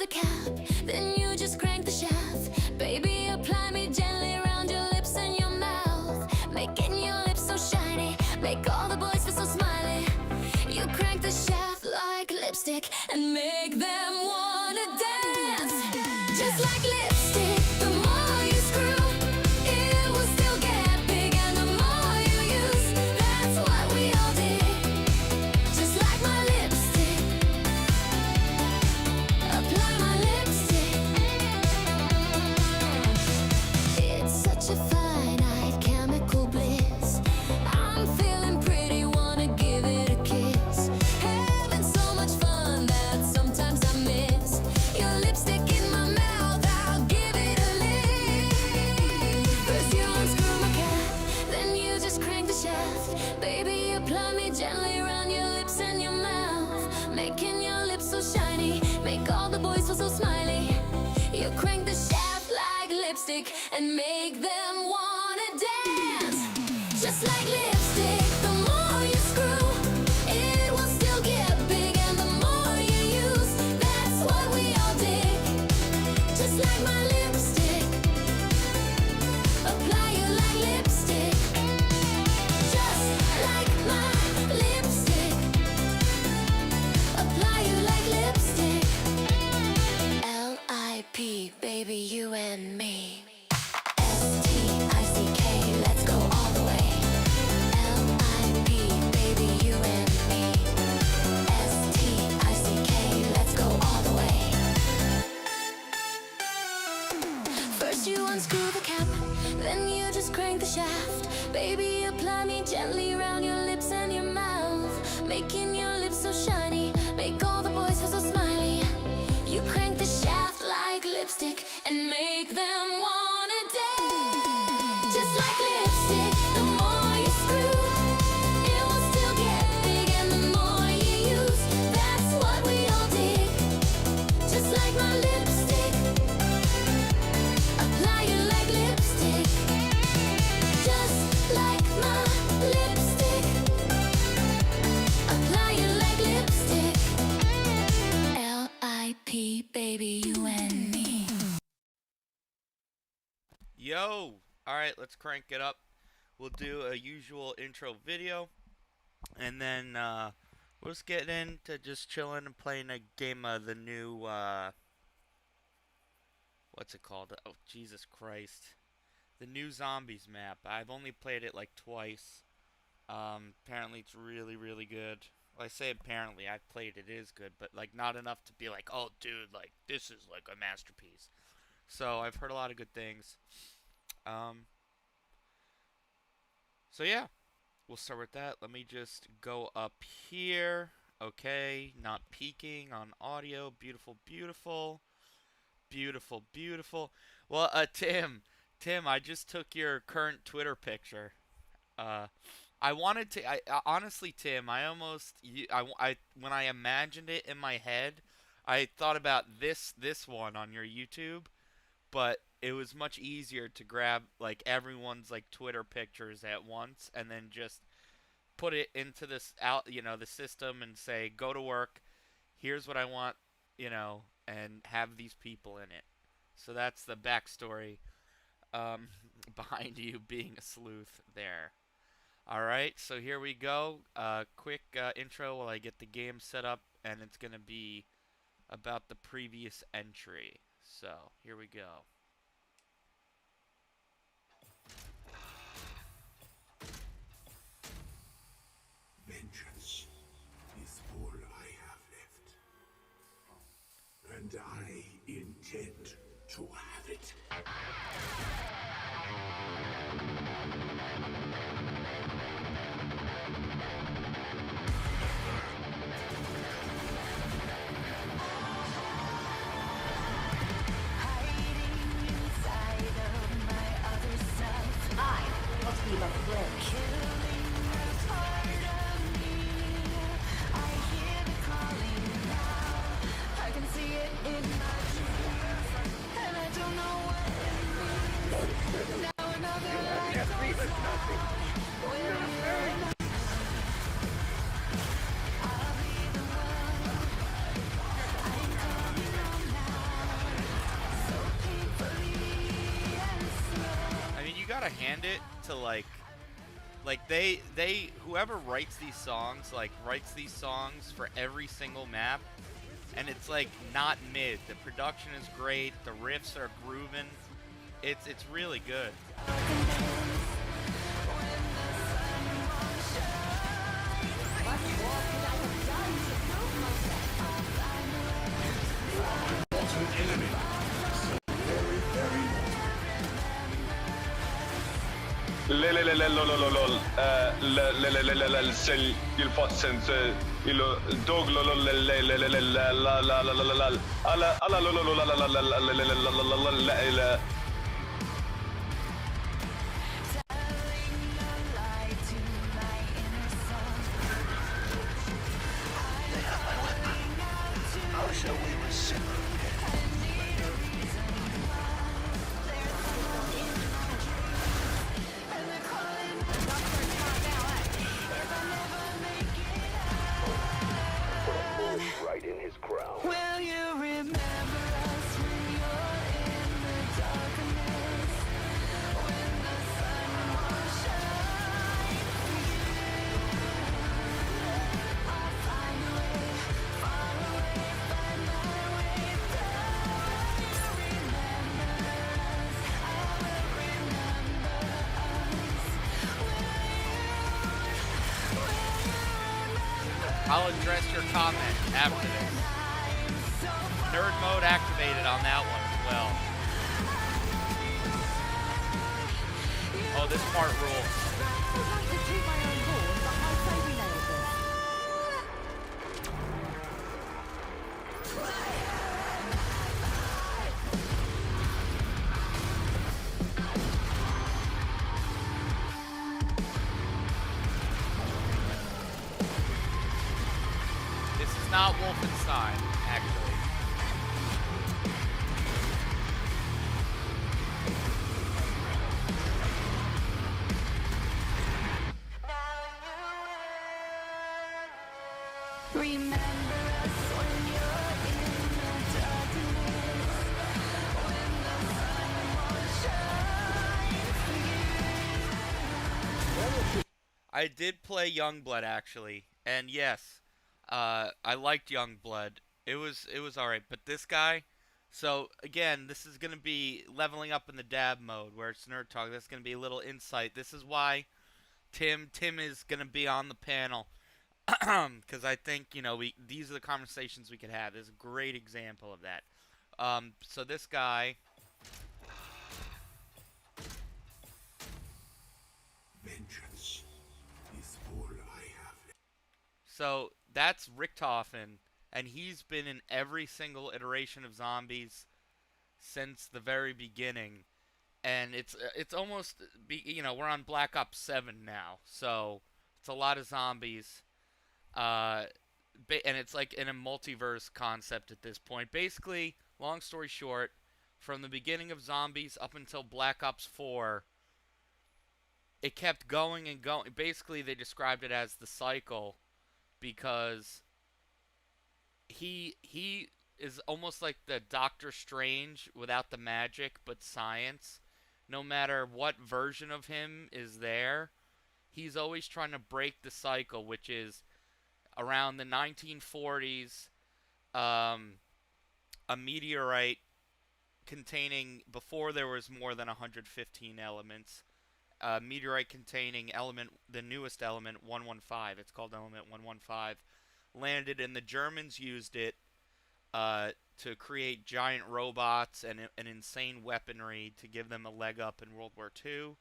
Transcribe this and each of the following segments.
the cap, then you just crank the shaft. Baby, apply me gently around your lips and your mouth, making your lips so shiny, make all the boys feel so smiley. You crank the shaft like lipstick and make them wanna dance. Just like lipstick, the more you screw, it will still get big, and the more you use, that's what we all did. Just like my lipstick, apply my lipstick. It's such a finite chemical bliss. I'm feeling pretty, wanna give it a kiss. Having so much fun that sometimes I miss. Your lipstick in my mouth, I'll give it a lick. First you unscrew my cap, then you just crank the shaft. Baby, apply me gently around your lips and your mouth, making your lips so shiny, make all the boys feel so smiley. You crank the shaft like lipstick and make them wanna dance. Just like lipstick, the more you screw, it will still get big, and the more you use, that's what we all dig. Just like my lipstick, apply you like lipstick. Just like my lipstick, apply you like lipstick. L.I.P. baby, you and me. S.T.I.C.K. let's go all the way. L.I.P. baby, you and me. S.T.I.C.K. let's go all the way. First you unscrew the cap, then you just crank the shaft. Baby, apply me gently around your lips and your mouth, making your lips so shiny, make all the boys feel so smiley. You crank the shaft like lipstick and make them wanna dance. Just like lipstick, the more you screw, it will still get big, and the more you use, that's what we all dig. Just like my lipstick, apply you like lipstick. Just like my lipstick, apply you like lipstick. L.I.P. baby, you and me. Yo! Alright, let's crank it up. We'll do a usual intro video, and then we'll just get into just chilling and playing a game of the new, what's it called? Oh, Jesus Christ. The new Zombies map. I've only played it like twice. Apparently it's really, really good. Well, I say apparently, I've played it, is good, but like not enough to be like, oh dude, like this is like a masterpiece. So I've heard a lot of good things. So yeah, we'll start with that. Let me just go up here. Okay, not peeking on audio. Beautiful, beautiful. Beautiful, beautiful. Well, Tim, I just took your current Twitter picture. I wanted to. Honestly, Tim, I almost. When I imagined it in my head, I thought about this one on your YouTube, but it was much easier to grab like everyone's like Twitter pictures at once and then just put it into this the system and say go to work. Here's what I want, and have these people in it. So that's the backstory behind you being a sleuth there. Alright, so here we go. Quick intro while I get the game set up, and it's going to be about the previous entry. So, here we go. Vengeance is all I have left, and I intend to have it. Be the flinch. I can see it in my dreams, and I don't know what it means. gotta hand it to like they whoever writes these songs writes these songs for every single map, and it's like not mid. The production is great. The riffs are grooving. It's really good. il il fa senso il dog right in his crown. Will you remember us when you're in the darkness? When the sun won't shine for you, I'll find a way, far away, find my way down. Will you remember us? I will remember us. Will you remember? I'll address your comment after this. Nerd mode activated on that one as well. Oh, this part rules. I'd like to toot my own horn, but I say we nailed This is not Wolfenstein, actually. Remember us when you're in the darkness, when the sun won't shine for you. I did play Youngblood actually, and yes, I liked Youngblood. It was alright, but this guy. So again, this is gonna be leveling up in the dab mode where it's nerd talk. That's gonna be a little insight. This is why Tim is gonna be on the panel. Because I think these are the conversations we could have. This is a great example of that. So this guy, Vengeance is all I have. so that's Richtofen, and he's been in every single iteration of zombies since the very beginning. And it's almost we're on Black Ops 7 now, so it's a lot of zombies. And it's like in a multiverse concept at this point. Basically, long story short, from the beginning of zombies up until Black Ops 4, it kept going and going. Basically, they described it as the cycle because he is almost like the Doctor Strange without the magic but science. No matter what version of him is there, he's always trying to break the cycle, which is around the 1940s, a meteorite containing, before there was more than 115 elements, a meteorite containing the newest element, 115, it's called element 115, landed, and the Germans used it to create giant robots and an insane weaponry to give them a leg up in World War II.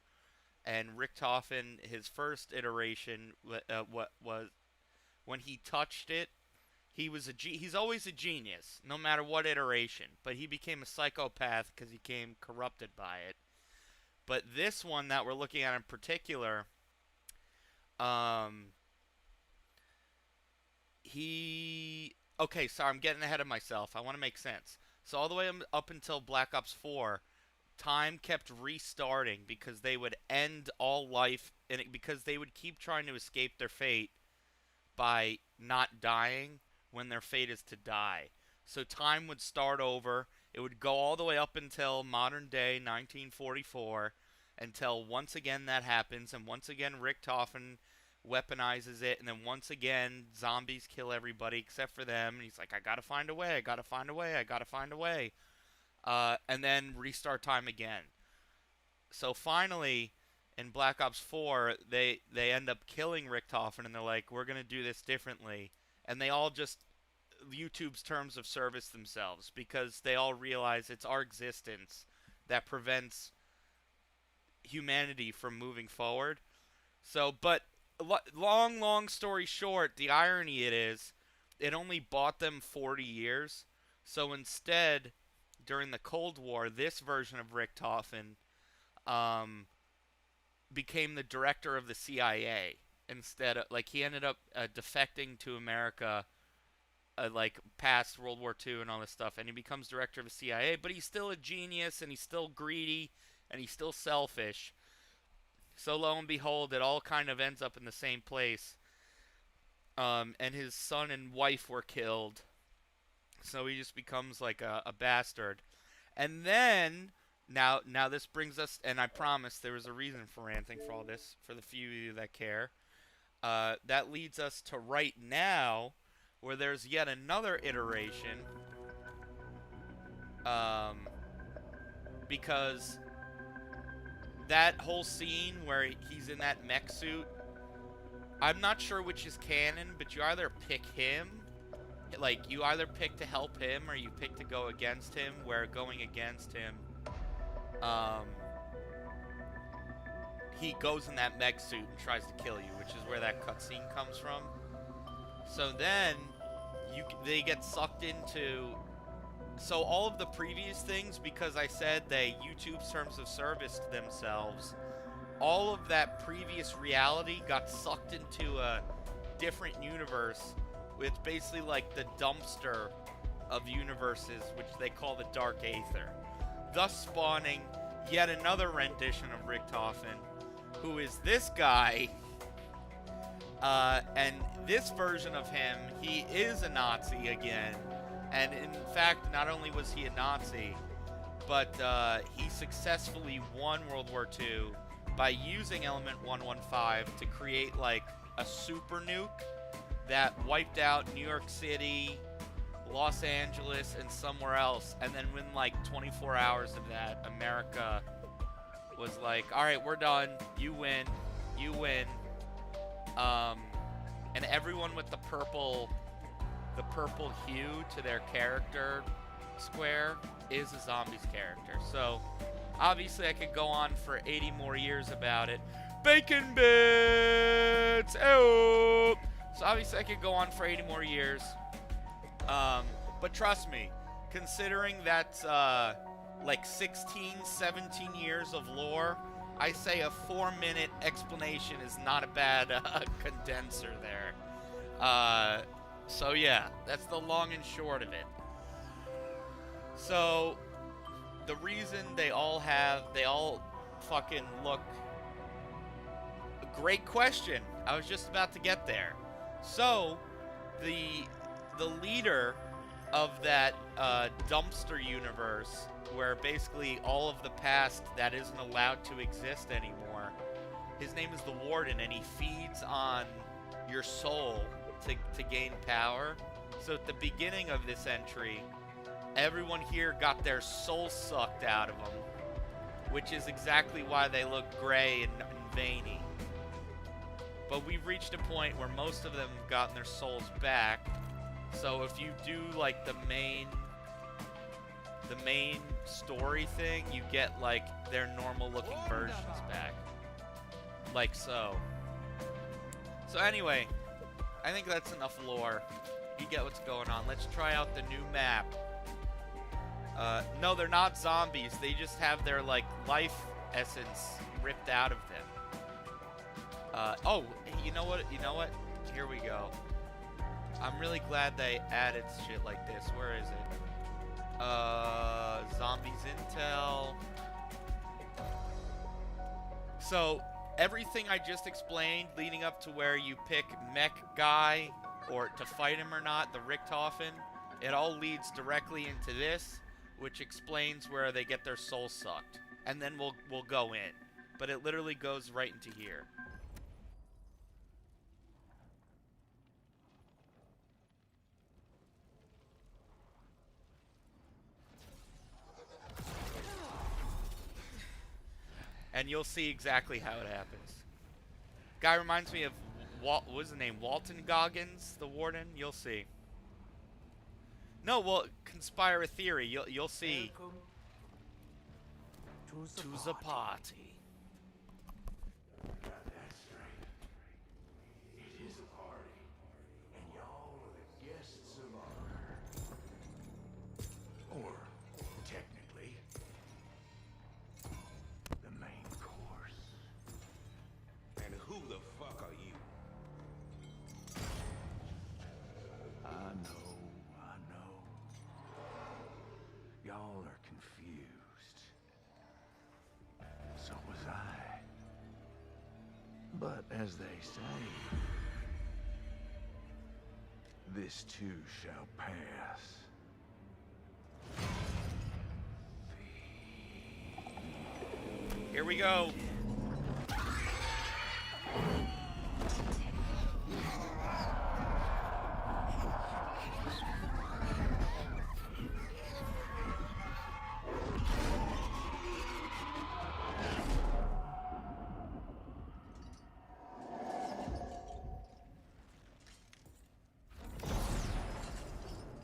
And Richtofen, his first iteration, what was when he touched it, he's always a genius, no matter what iteration. But he became a psychopath because he became corrupted by it. But this one that we're looking at in particular, okay, sorry, I'm getting ahead of myself. I want to make sense. So all the way up until Black Ops 4, time kept restarting because they would end all life, and because they would keep trying to escape their fate by not dying when their fate is to die. So time would start over. It would go all the way up until modern day 1944, until once again that happens, and once again Richtofen weaponizes it, and then once again zombies kill everybody except for them, and he's like, I gotta find a way, I gotta find a way, I gotta find a way. And then restart time again. So finally, in Black Ops 4, they end up killing Richtofen, and they're like, we're gonna do this differently. And they all just YouTube's terms of service themselves, because they all realize it's our existence that prevents humanity from moving forward. So, but long story short, the irony it only bought them 40 years. So instead, during the Cold War, this version of Richtofen became the director of the CIA. Instead of, like, he ended up defecting to America, like, past World War II and all this stuff, and he becomes director of the CIA, but he's still a genius, and he's still greedy, and he's still selfish. So lo and behold, it all kind of ends up in the same place. And his son and wife were killed. So he just becomes like a bastard. And then, now this brings us, and I promise there was a reason for ranting for all this, for the few of you that care. That leads us to right now, where there's yet another iteration. Because that whole scene where he's in that mech suit, I'm not sure which is canon, but you either pick him, like, you either pick to help him or you pick to go against him, where going against him, he goes in that mech suit and tries to kill you, which is where that cutscene comes from. So then, they get sucked into... So all of the previous things, because I said they YouTube's terms of service to themselves, all of that previous reality got sucked into a different universe with basically like the dumpster of universes, which they call the Dark Aether, thus spawning yet another rendition of Richtofen, who is this guy. And this version of him, he is a Nazi again. And in fact, not only was he a Nazi, but he successfully won World War II by using Element 115 to create like a super nuke that wiped out New York City, Los Angeles, and somewhere else. And then within like 24 hours of that, America was like, alright, we're done, you win, you win. And everyone with the purple hue to their character square is a zombies character. So obviously I could go on for 80 more years about it. Bacon bits! Oh! So obviously I could go on for 80 more years. But trust me, considering that's like 16, 17 years of lore, I say a 4-minute explanation is not a bad condenser there. So yeah, that's the long and short of it. So, the reason they all fucking look... Great question. I was just about to get there. So, the leader of that dumpster universe, where basically all of the past that isn't allowed to exist anymore, his name is the Warden, and he feeds on your soul to gain power. So at the beginning of this entry, everyone here got their soul sucked out of them, which is exactly why they look gray and veiny. But we've reached a point where most of them have gotten their souls back. So if you do like the main story thing, you get like their normal looking versions back. Like so. So anyway, I think that's enough lore. You get what's going on. Let's try out the new map. No, they're not zombies. They just have their, like, life essence ripped out of them. Oh, you know what? Here we go. I'm really glad they added shit like this. Where is it? Zombies Intel. So, everything I just explained leading up to where you pick mech guy or to fight him or not, the Richtofen, it all leads directly into this, which explains where they get their soul sucked. And then we'll go in. but it literally goes right into here. And you'll see exactly how it happens. Guy reminds me of what was the name? Walton Goggins, the warden. You'll see. No, well, conspire theory. You'll see. Welcome To the party. Got that straight. It is a party, and y'all are the guests of honor. Or, technically, the main course. And who the fuck are you? I know. Y'all are confused. So was I. But as they say, this too shall pass. Here we go.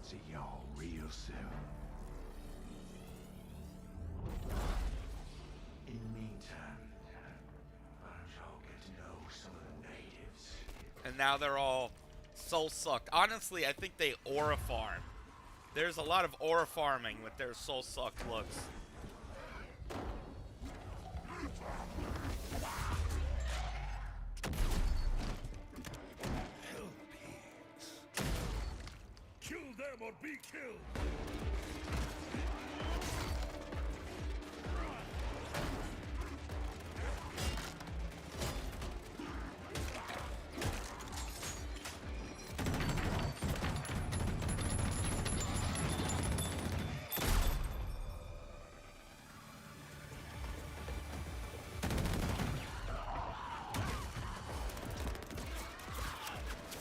See y'all real soon. In the meantime, why don't y'all get to know some of the natives? And now they're all soul sucked. Honestly, I think they aura farm. There's a lot of aura farming with their soul sucked looks. Kill them or be killed!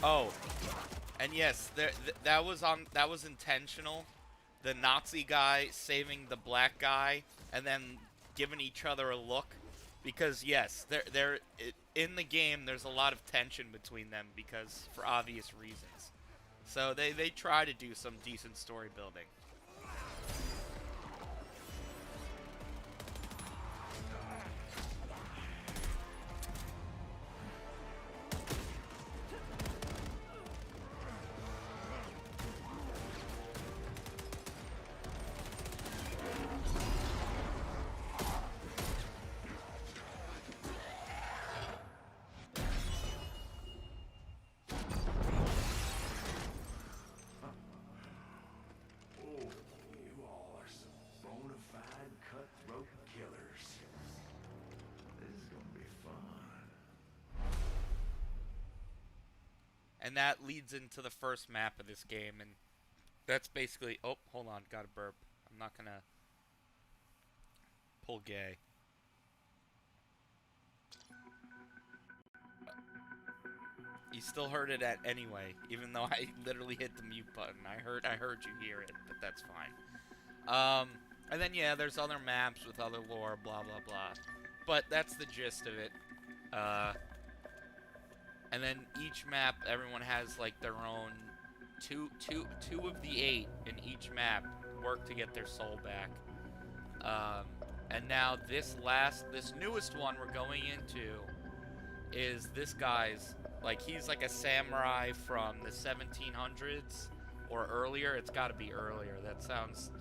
Oh, and yes, that was intentional. The Nazi guy saving the black guy and then giving each other a look, because yes, in the game there's a lot of tension between them because for obvious reasons. So they try to do some decent story building. You all are some bona fide cutthroat killers. This is gonna be fun. And that leads into the first map of this game, and that's basically... Oh, hold on, got a burp. I'm not gonna pull gay. You still heard it anyway, even though I literally hit the mute button. I heard you hear it, but that's fine. And then yeah, there's other maps with other lore, blah blah blah. But that's the gist of it. And then each map, everyone has like their own two of the 8 in each map work to get their soul back. And now this newest one we're going into is this guy's, like, he's like a samurai from the 1700s or earlier. It's got to be earlier. That sounds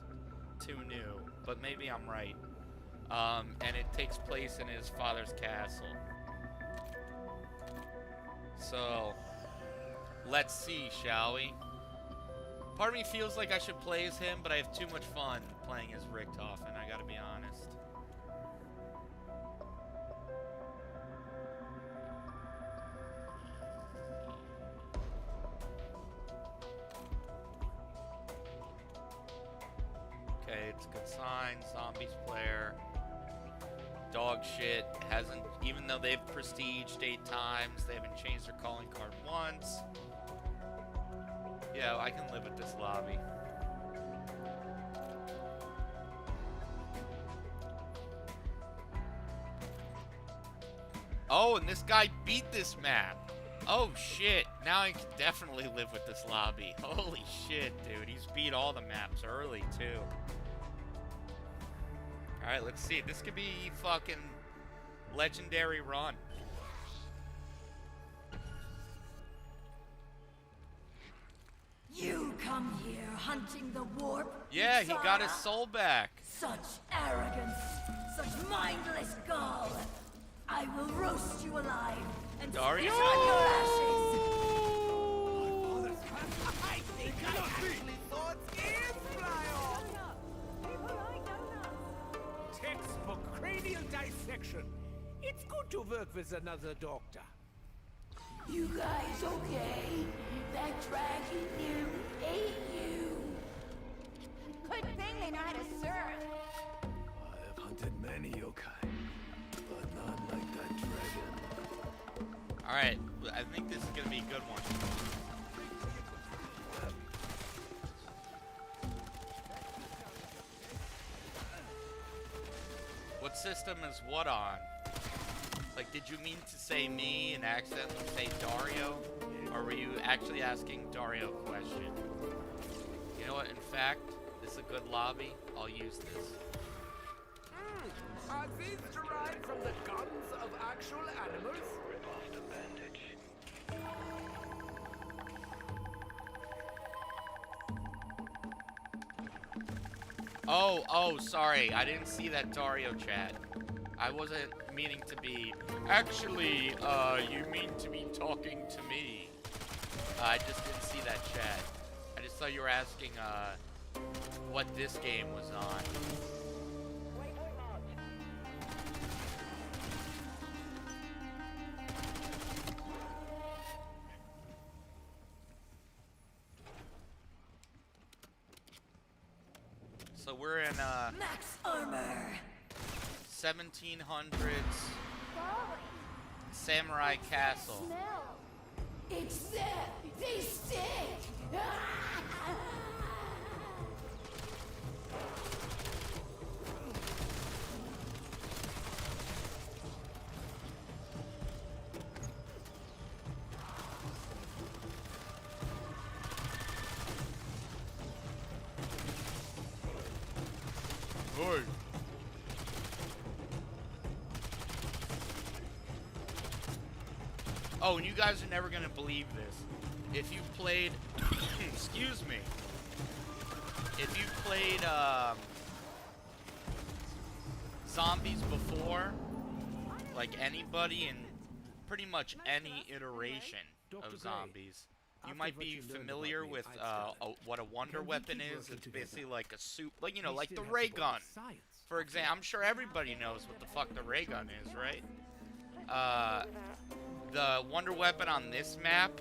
too new, but maybe I'm right. And it takes place in his father's castle. So, let's see, shall we? Part of me feels like I should play as him, but I have too much fun playing as Richtofen, I gotta be honest. Okay, it's a good sign. Zombies player. dog shit. Hasn't, even though they've prestiged 8 times, they haven't changed their calling card once. Yeah, I can live with this lobby. Oh, and this guy beat this map. Oh shit, now I can definitely live with this lobby. Holy shit, dude. He's beat all the maps early, too. Alright, let's see. This could be fucking legendary run. You come here hunting the warp? Yeah, he got his Zara? soul back. Such arrogance, such mindless gall. I will roast you alive and Dario! spit on your ashes. I think I actually thought ears fly off. Textbook cranial dissection. It's good to work with another doctor. You guys okay? That dragon nearly ate you. Good thing they know how to surf. I have hunted many yokai, but not like that dragon. Alright, I think this is gonna be a good one. What system is what on? Like, did you mean to say me and accidentally say Dario? Or were you actually asking Dario a question? You know what, in fact, this is a good lobby. I'll use this. Are these derived from the guns of actual animals? Rip off the bandage. Oh, sorry. I didn't see that Dario chat. I wasn't meaning to be... Actually, you mean to be talking to me. I just didn't see that chat. I just thought you were asking, what this game was on. So we're in, Max armor. 1700s Samurai Castle. It's them. They stink. Hey. Oh, and you guys are never gonna believe this. If you've played, excuse me. If you've played zombies before, like anybody in pretty much any iteration of zombies, you might be familiar with what a wonder weapon is. It's basically like a suit, like, you know, like the ray gun. For example, I'm sure everybody knows what the fuck the ray gun is, right? The wonder weapon on this map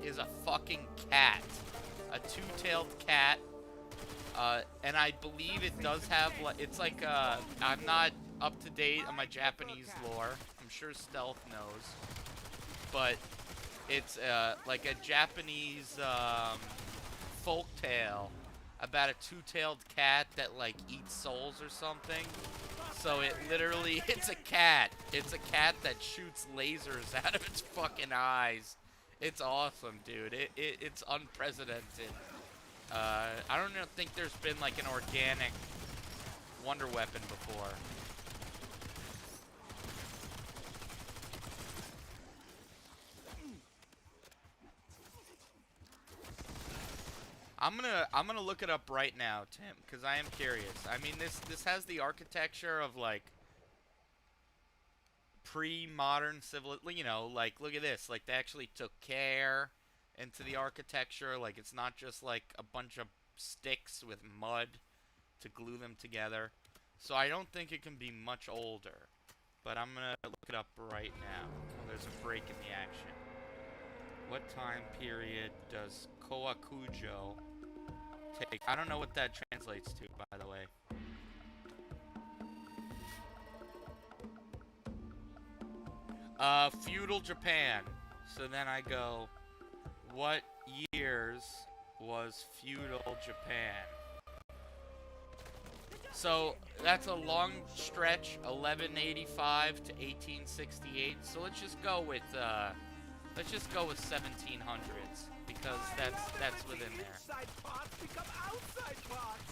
is a fucking cat. A two-tailed cat. And I believe it does have, it's like, I'm not up to date on my Japanese lore. I'm sure Stealth knows. But it's, like a Japanese, folktale about a two-tailed cat that, like, eats souls or something. So it literally, it's a cat. It's a cat that shoots lasers out of its fucking eyes. It's awesome, dude. It's unprecedented. I don't think there's been like an organic wonder weapon before. I'm gonna look it up right now, Tim, because I am curious. I mean, this has the architecture of like pre-modern civil, you know, like look at this. Like they actually took care into the architecture. Like it's not just like a bunch of sticks with mud to glue them together. So I don't think it can be much older. But I'm gonna look it up right now. There's a break in the action. What time period does Koakujo take? I don't know what that translates to, by the way. Feudal Japan. So then I go, what years was feudal Japan? So that's a long stretch, 1185 to 1868. So let's just go with 1700s because that's within there. Inside parts become outside parts.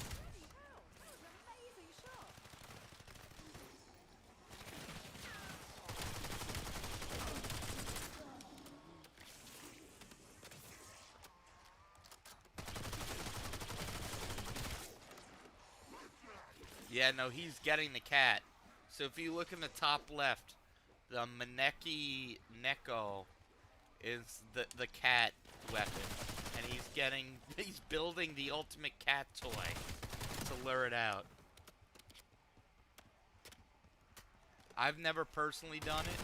Yeah, no, he's getting the cat. So if you look in the top left, the Maneki Neko is the cat weapon. And he's building the ultimate cat toy to lure it out. I've never personally done it,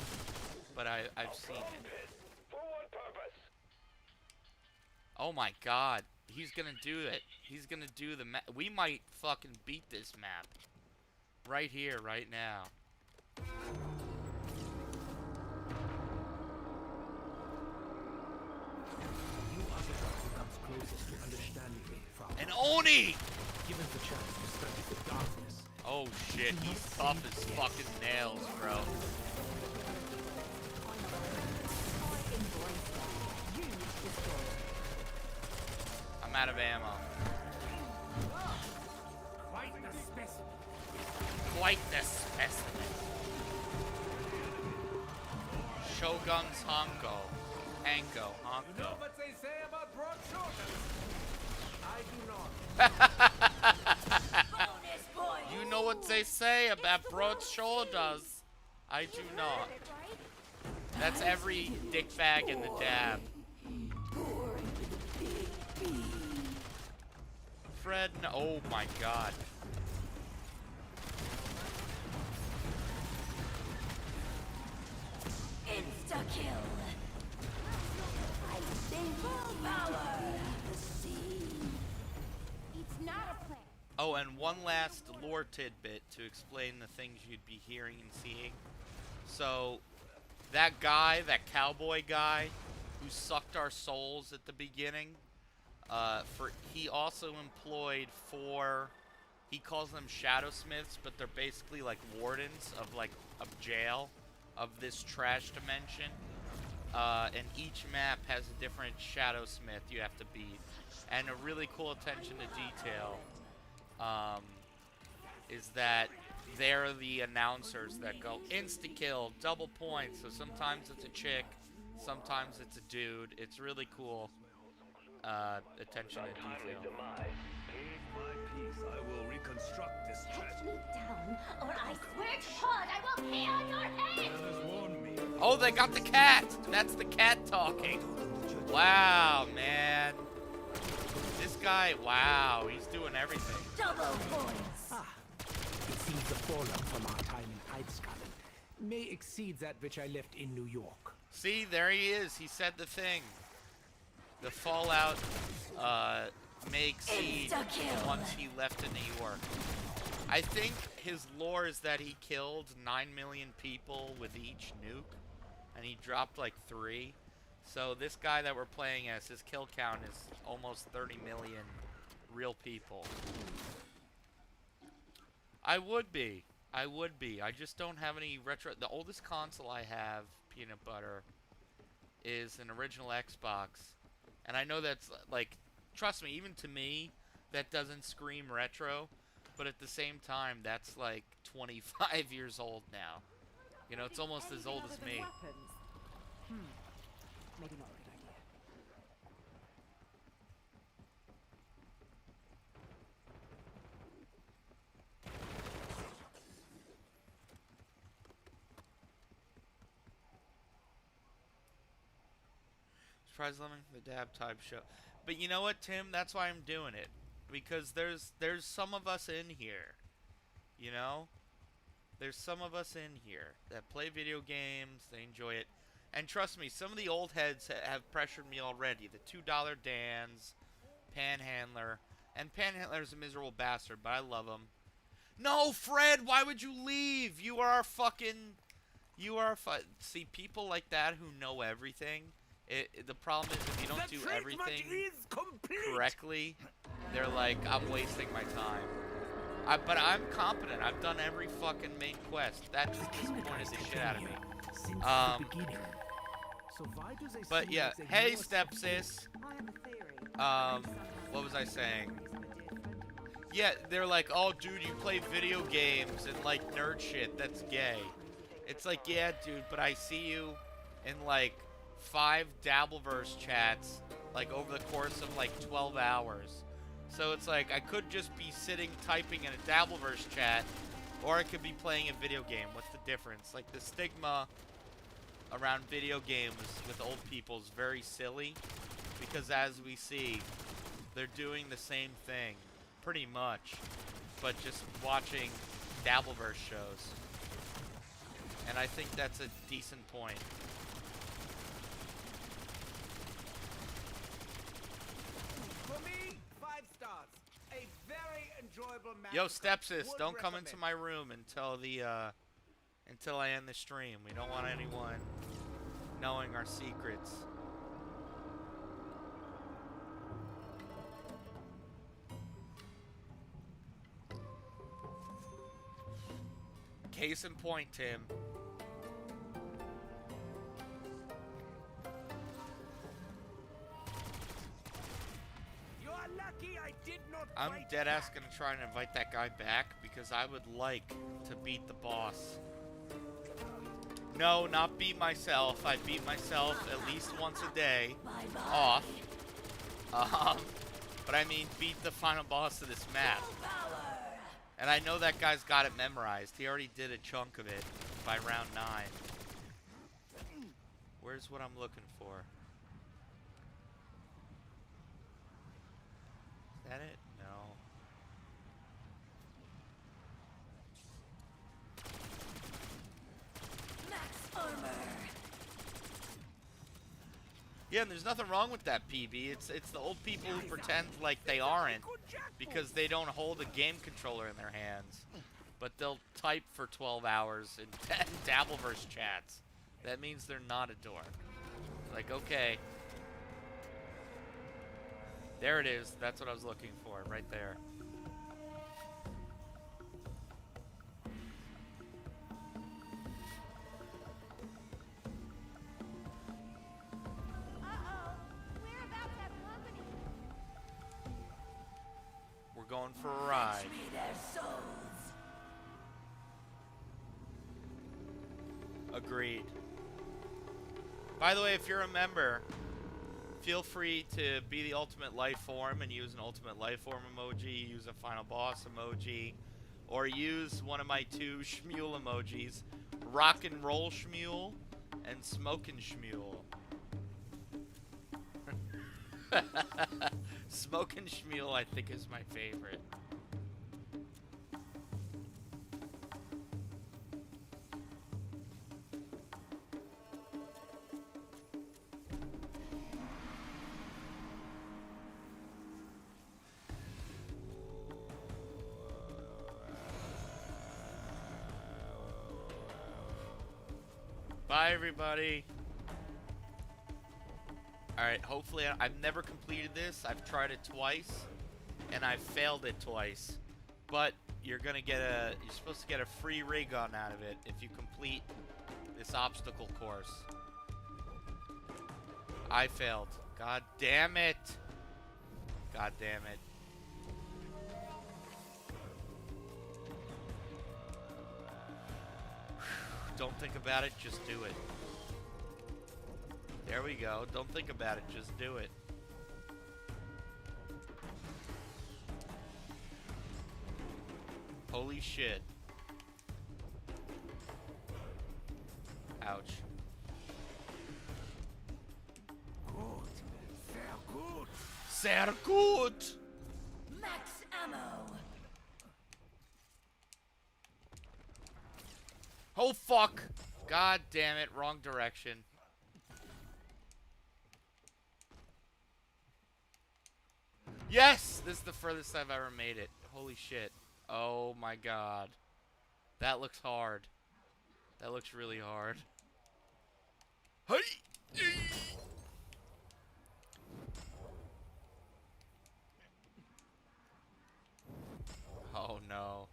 but I've seen it. For what purpose? Oh my god, he's gonna do it. He's gonna do the map. We might fucking beat this map. Right here, right now. You are the one who comes closest to understanding me, Father. An Oni! Given the chance to study the darkness. Oh shit, he's tough as fucking nails, bro. I'm out of ammo. Quite the specimen. Quite the specimen. Shogun's Hanko. You know Hanko. what they say about broad shoulders? I do not. Bonus points. You know what they say about broad shoulders. I do not. That's every dickbag in the dab. Fred, no, oh my god. Insta kill. I think full power. It's not a plan. Oh, and one last lore tidbit to explain the things you'd be hearing and seeing. So, that guy, that cowboy guy, who sucked our souls at the beginning, he also employed 4, he calls them shadow smiths, but they're basically like wardens of jail of this trash dimension. And each map has a different shadow smith you have to beat. And a really cool attention to detail is that they're the announcers that go insta-kill, double points. So sometimes it's a chick, sometimes it's a dude. It's really cool attention to detail. Piece by piece, I will reconstruct this Take tragedy. me down, or I swear to God I will pee on your head. Others warned me. Oh, they got the cat! That's the cat talking. Wow, man. This guy, wow, he's doing everything. Double points. It seems the fallout from our time in Eidskalen may exceed that which I left in New York. See, there he is. He said the thing. The fallout may exceed Insta-kill. once he left to New York. I think his lore is that he killed 9 million people with each nuke, and he dropped like 3. So this guy that we're playing as, his kill count is almost 30 million real people. I would be. I just don't have any retro. The oldest console I have, Peanut Butter, is an original Xbox. And I know that's, like, trust me, even to me, that doesn't scream retro. But at the same time, that's, like, 25 years old now. You know, it's almost as old as me. Maybe not a good idea. Surprise Lemon, the Dab Type Show. But you know what, Tim? That's why I'm doing it. Because there's some of us in here. You know? There's some of us in here that play video games, they enjoy it. And trust me, some of the old heads have pressured me already. The $2 Dans, Panhandler. And Panhandler's a miserable bastard, but I love him. No, Fred, why would you leave? You are our fucking... You are see, people like that who know everything. The problem is if you don't do everything correctly, they're like, I'm wasting my time. But I'm competent. I've done every fucking main quest. That just disappointed the shit out of me. Since the beginning. So why do they But seem yeah, like they hey know us stepsis. I have a theory. What was I saying? He's a dear friend of mine. Yeah, they're like, oh dude, you play video games and like nerd shit. That's gay. It's like, yeah, dude, but I see you in like 5 Dabbleverse chats like over the course of like 12 hours. So it's like I could just be sitting typing in a Dabbleverse chat, or I could be playing a video game. What's the difference? Like the stigma around video games with old people is very silly, because as we see, they're doing the same thing pretty much, but just watching Dabbleverse shows. And I think that's a decent point. For me, 5 stars. A very enjoyable match. Yo, stepsis, don't come into my room until until I end the stream. We don't want anyone knowing our secrets. Case in point, Tim. You are lucky I did not I'm fight deadass back. gonna try and invite that guy back because I would like to beat the boss. No, not beat myself. I beat myself at least once a day off. But I mean beat the final boss of this map. And I know that guy's got it memorized. He already did a chunk of it by round 9. Where's what I'm looking for? Is that it? No. Max armor. Yeah, and there's nothing wrong with that, PB. It's the old people who pretend like they aren't because they don't hold a game controller in their hands. But they'll type for 12 hours in Dabbleverse chats. That means they're not a dork. Like, okay. There it is. That's what I was looking for, right there. We're about to have company. We're going for a ride. Me their souls. Agreed. By the way, if you're a member, feel free to be the ultimate life form and use an ultimate life form emoji, use a final boss emoji, or use one of my 2 Shmule emojis, rock and roll Shmule and smokin' Shmule. Smokin' Shmule, I think, is my favorite. Bye, everybody. Alright, hopefully I've never completed this. I've tried it twice, and I've failed it twice. But you're supposed to get a free ray gun out of it if you complete this obstacle course. I failed. God damn it. God damn it. Don't think about it, just do it. There we go. Don't think about it, just do it. Holy shit. Ouch. Sehr gut. Max ammo. Oh fuck. God damn it, wrong direction. Yes! This is the furthest I've ever made it. Holy shit. Oh my god. That looks hard. That looks really hard. Hey! Oh no.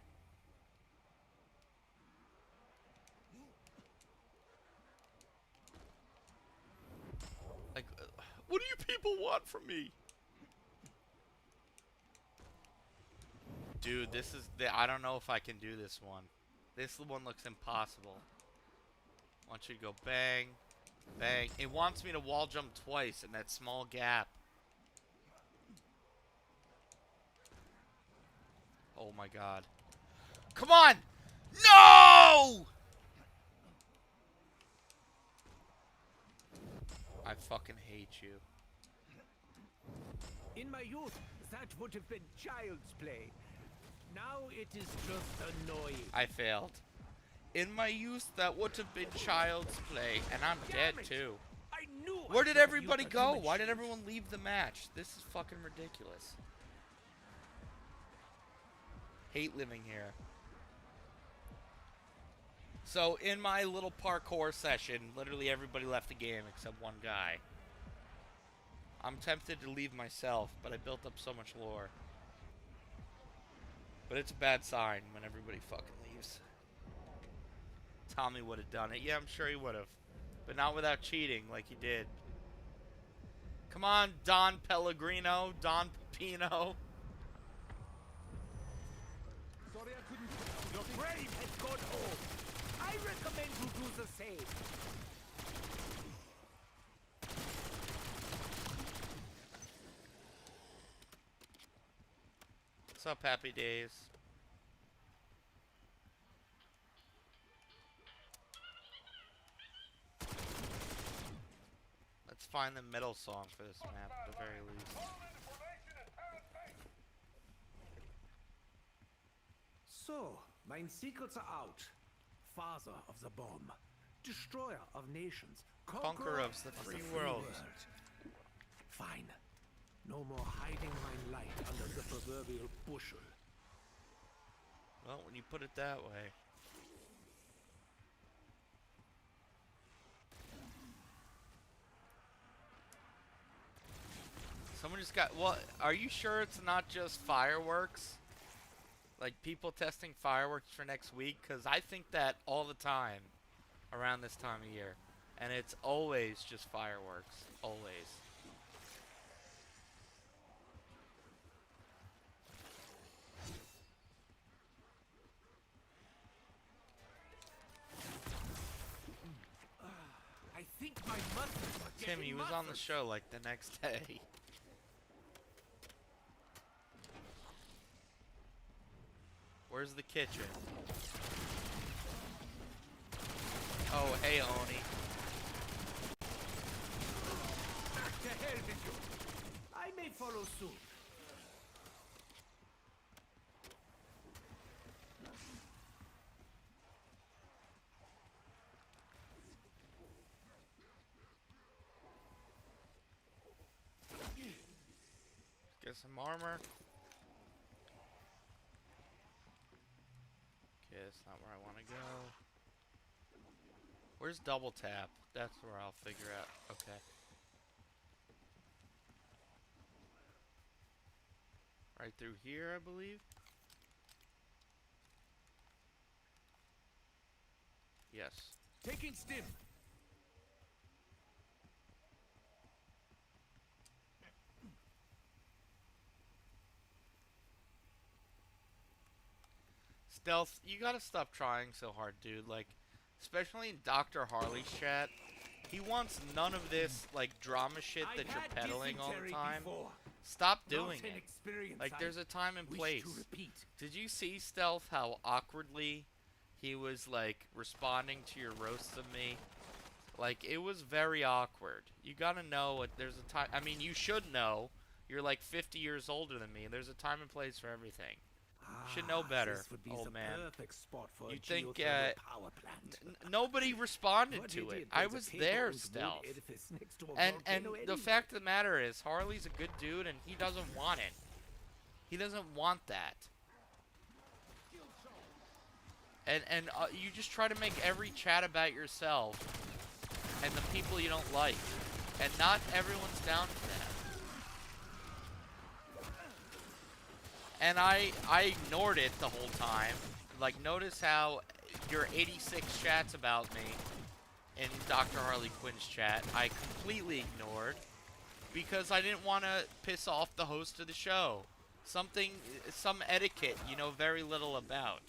Like, what do you people want from me? Dude, this is I don't know if I can do this one. This one looks impossible. I want you to go bang, bang. It wants me to wall jump twice in that small gap. Oh my god. Come on! No! I fucking hate you. In my youth, that would have been child's play. Now it is just annoying. I failed. In my youth, that would have been child's play, and I'm dead Damn it! too. I knew. I Where did should have everybody used a go? human Why did shield. everyone leave the match? This is fucking ridiculous. Hate living here. So, in my little parkour session, literally everybody left the game except one guy. I'm tempted to leave myself, but I built up so much lore. But it's a bad sign when everybody fucking leaves. Tommy would have done it. Yeah, I'm sure he would have. But not without cheating like he did. Come on, Don Pellegrino, Don Pepino. Sorry I couldn't. Your brave has gone home. I recommend you do the same. What's up, Happy Days? Let's find the middle song for this map at the very least. So, mine secrets are out. Father of the bomb, destroyer of nations, Conqueror of the free world. Fine. No more hiding my light under the proverbial bushel. Well, when you put it that way. Someone just got... Well, are you sure it's not just fireworks? Like, people testing fireworks for next week? Because I think that all the time around this time of year. And it's always just fireworks. Always. I think my muscles are Tim, getting he was on the muscles. show, like, the next day. Where's the kitchen? Oh, hey, Oni. Back to hell with you. I may follow soon. Get some armor. Okay, that's not where I want to go. Where's double tap? That's where I'll figure out. Okay. Right through here, I believe. Yes. Taking stim. Stealth, you gotta stop trying so hard, dude. Like, especially in Dr. Harley's chat, he wants none of this, like, drama shit that you're peddling all the time. Stop doing it. Like, there's a time and place. Did you see, Stealth, how awkwardly he was, like, responding to your roasts of me? Like, it was very awkward. You gotta know what there's a time. I mean, you should know. You're, like, 50 years older than me, and there's a time and place for everything. Should know better, This would be old the man. perfect spot for You a think, geothermal power plant. Nobody responded What to he it. did I was a was paper there, and wood Stealth. edifice next to a And volcano the anyway. fact of the matter is, Harley's a good dude, and he doesn't want it. He doesn't want that. And you just try to make every chat about yourself and the people you don't like. And not everyone's down for that. And I ignored it the whole time. Like, notice how your 86 chats about me in Dr. Harley Quinn's chat, I completely ignored because I didn't want to piss off the host of the show. Some etiquette you know very little about.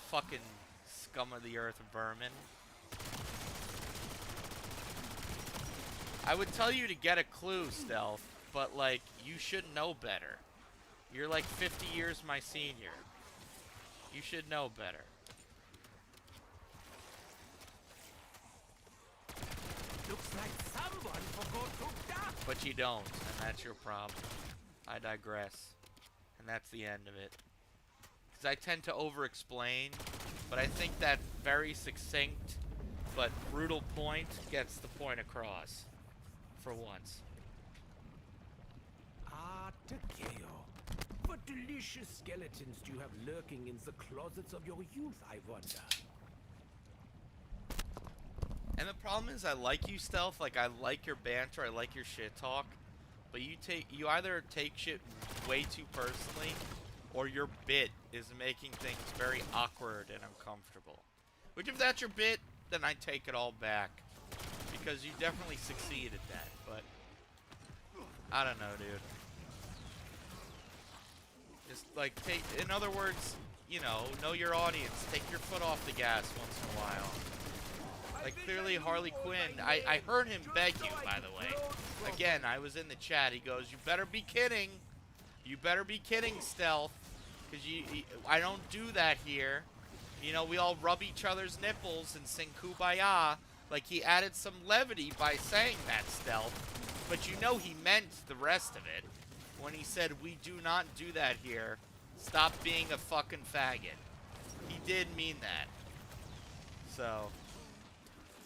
Fucking scum of the earth vermin. I would tell you to get a clue, Stealth, but, like, you should know better. You're like 50 years my senior. You should know better. Looks like someone forgot to duck. But you don't, and that's your problem. I digress. And that's the end of it. Because I tend to over-explain, but I think that very succinct but brutal point gets the point across. For once. Ah, Takeo. What delicious skeletons do you have lurking in the closets of your youth, I wonder? And the problem is I like you, Stealth, like I like your banter, I like your shit talk, but you either take shit way too personally, or your bit is making things very awkward and uncomfortable. Which if that's your bit, then I take it all back. Because you definitely succeed at that, but I don't know, dude. Just like in other words, you know your audience. Take your foot off the gas once in a while. Like clearly Harley Quinn, I heard him beg you, by the way. Again, I was in the chat. He goes, "You better be kidding. You better be kidding, Stealth, because I don't do that here. You know, we all rub each other's nipples and sing Kumbaya." Like, he added some levity by saying that, Stealth. But you know he meant the rest of it. When he said, "We do not do that here. Stop being a fucking faggot." He did mean that. So,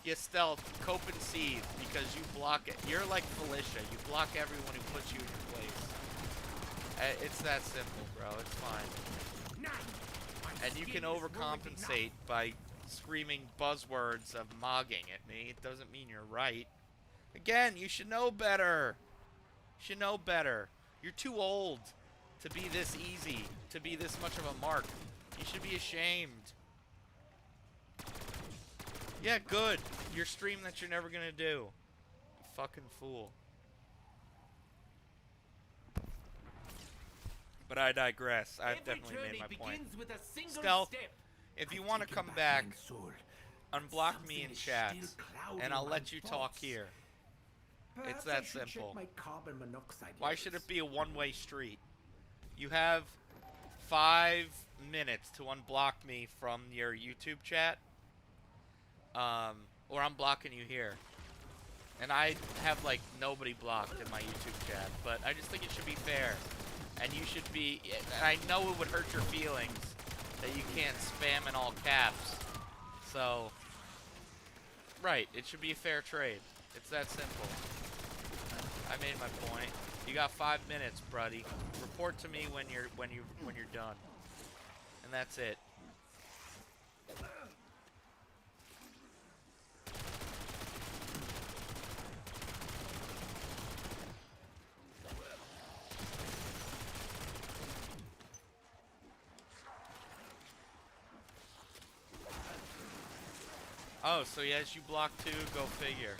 yeah, Stealth, cope and seethe, because you block it. You're like Felicia. You block everyone who puts you in your place. It's that simple, bro. It's fine. And you can overcompensate by screaming buzzwords of mogging at me. It doesn't mean you're right. Again, you should know better. You should know better. You're too old to be this easy, to be this much of a mark. You should be ashamed. Yeah, good. Your stream that you're never gonna do. You fucking fool. But I digress. I've definitely made my point. Stealth, if you want to come back, unblock me in chat, and I'll let you talk here. It's that simple. Why should it be a one-way street? You have 5 minutes to unblock me from your YouTube chat, or I'm blocking you here. And I have, like, nobody blocked in my YouTube chat, but I just think it should be fair. And you should be, and I know it would hurt your feelings that you can't spam in all caps. So, right, it should be a fair trade. It's that simple. I made my point. You got 5 minutes, buddy. Report to me when you're done. And that's it. Oh, so he has you blocked too? Go figure.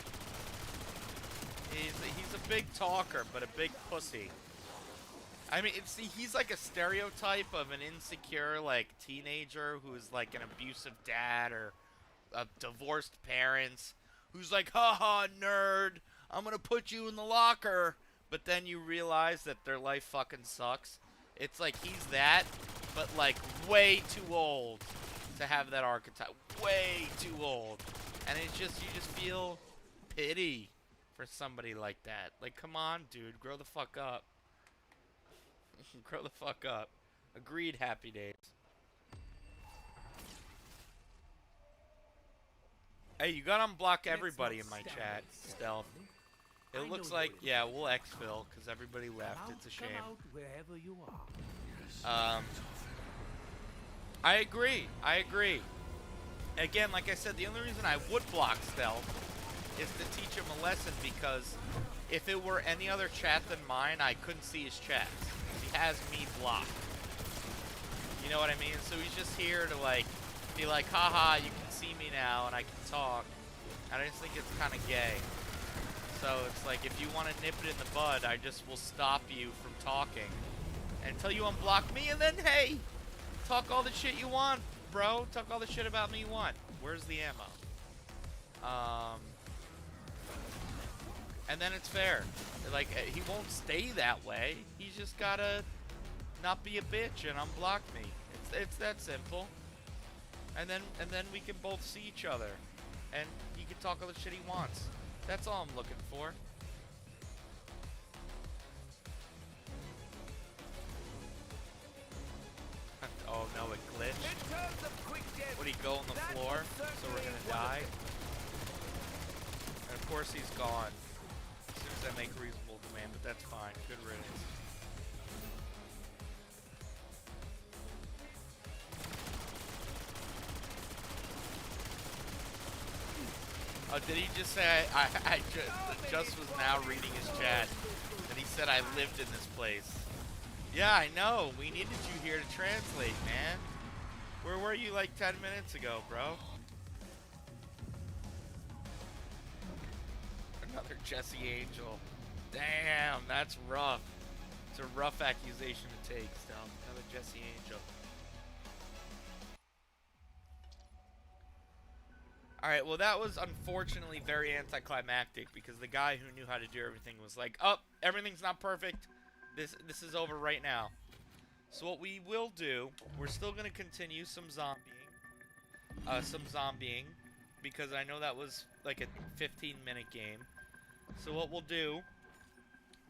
He's a big talker, but a big pussy. I mean, he's like a stereotype of an insecure, like, teenager who's like an abusive dad or divorced parents who's like, haha, nerd, I'm gonna put you in the locker. But then you realize that their life fucking sucks. It's like he's that, but like way too old to have that archetype. Way too old. And it's just, you just feel pity for somebody like that. Like, come on, dude, grow the fuck up. Grow the fuck up. Agreed, Happy Days. Hey, you gotta unblock everybody in my chat, Stealth. It looks like, yeah, we'll exfil, because everybody left. It's a shame. I agree. I agree. Again, like I said, the only reason I would block Stealth is to teach him a lesson, because if it were any other chat than mine, I couldn't see his chats. He has me blocked. You know what I mean? So he's just here to like be like, haha, you can see me now and I can talk. And I just think it's kind of gay. So it's like, if you want to nip it in the bud, I just will stop you from talking until you unblock me, and then hey, talk all the shit you want, bro. Talk all the shit about me you want. Where's the ammo? And then it's fair. Like, he won't stay that way. He's just gotta not be a bitch and unblock me. It's that simple. And then we can both see each other, and he can talk all the shit he wants. That's all I'm looking for. Oh no, it glitched. Would he go on the floor? So we're gonna die. And of course he's gone as soon as I make a reasonable demand, but that's fine. Good riddance. Oh, did he just say I just was now reading his chat, and he said I lived in this place. Yeah, I know. We needed you here to translate, man. Where were you like 10 minutes ago, bro? Another Jesse Angel. Damn, that's rough. It's a rough accusation to take, still. Another Jesse Angel. Alright, well that was unfortunately very anticlimactic, because the guy who knew how to do everything was like, oh, everything's not perfect. This is over right now. So what we will do, we're still going to continue some zombieing, because I know that was like a 15-minute game. So what we'll do,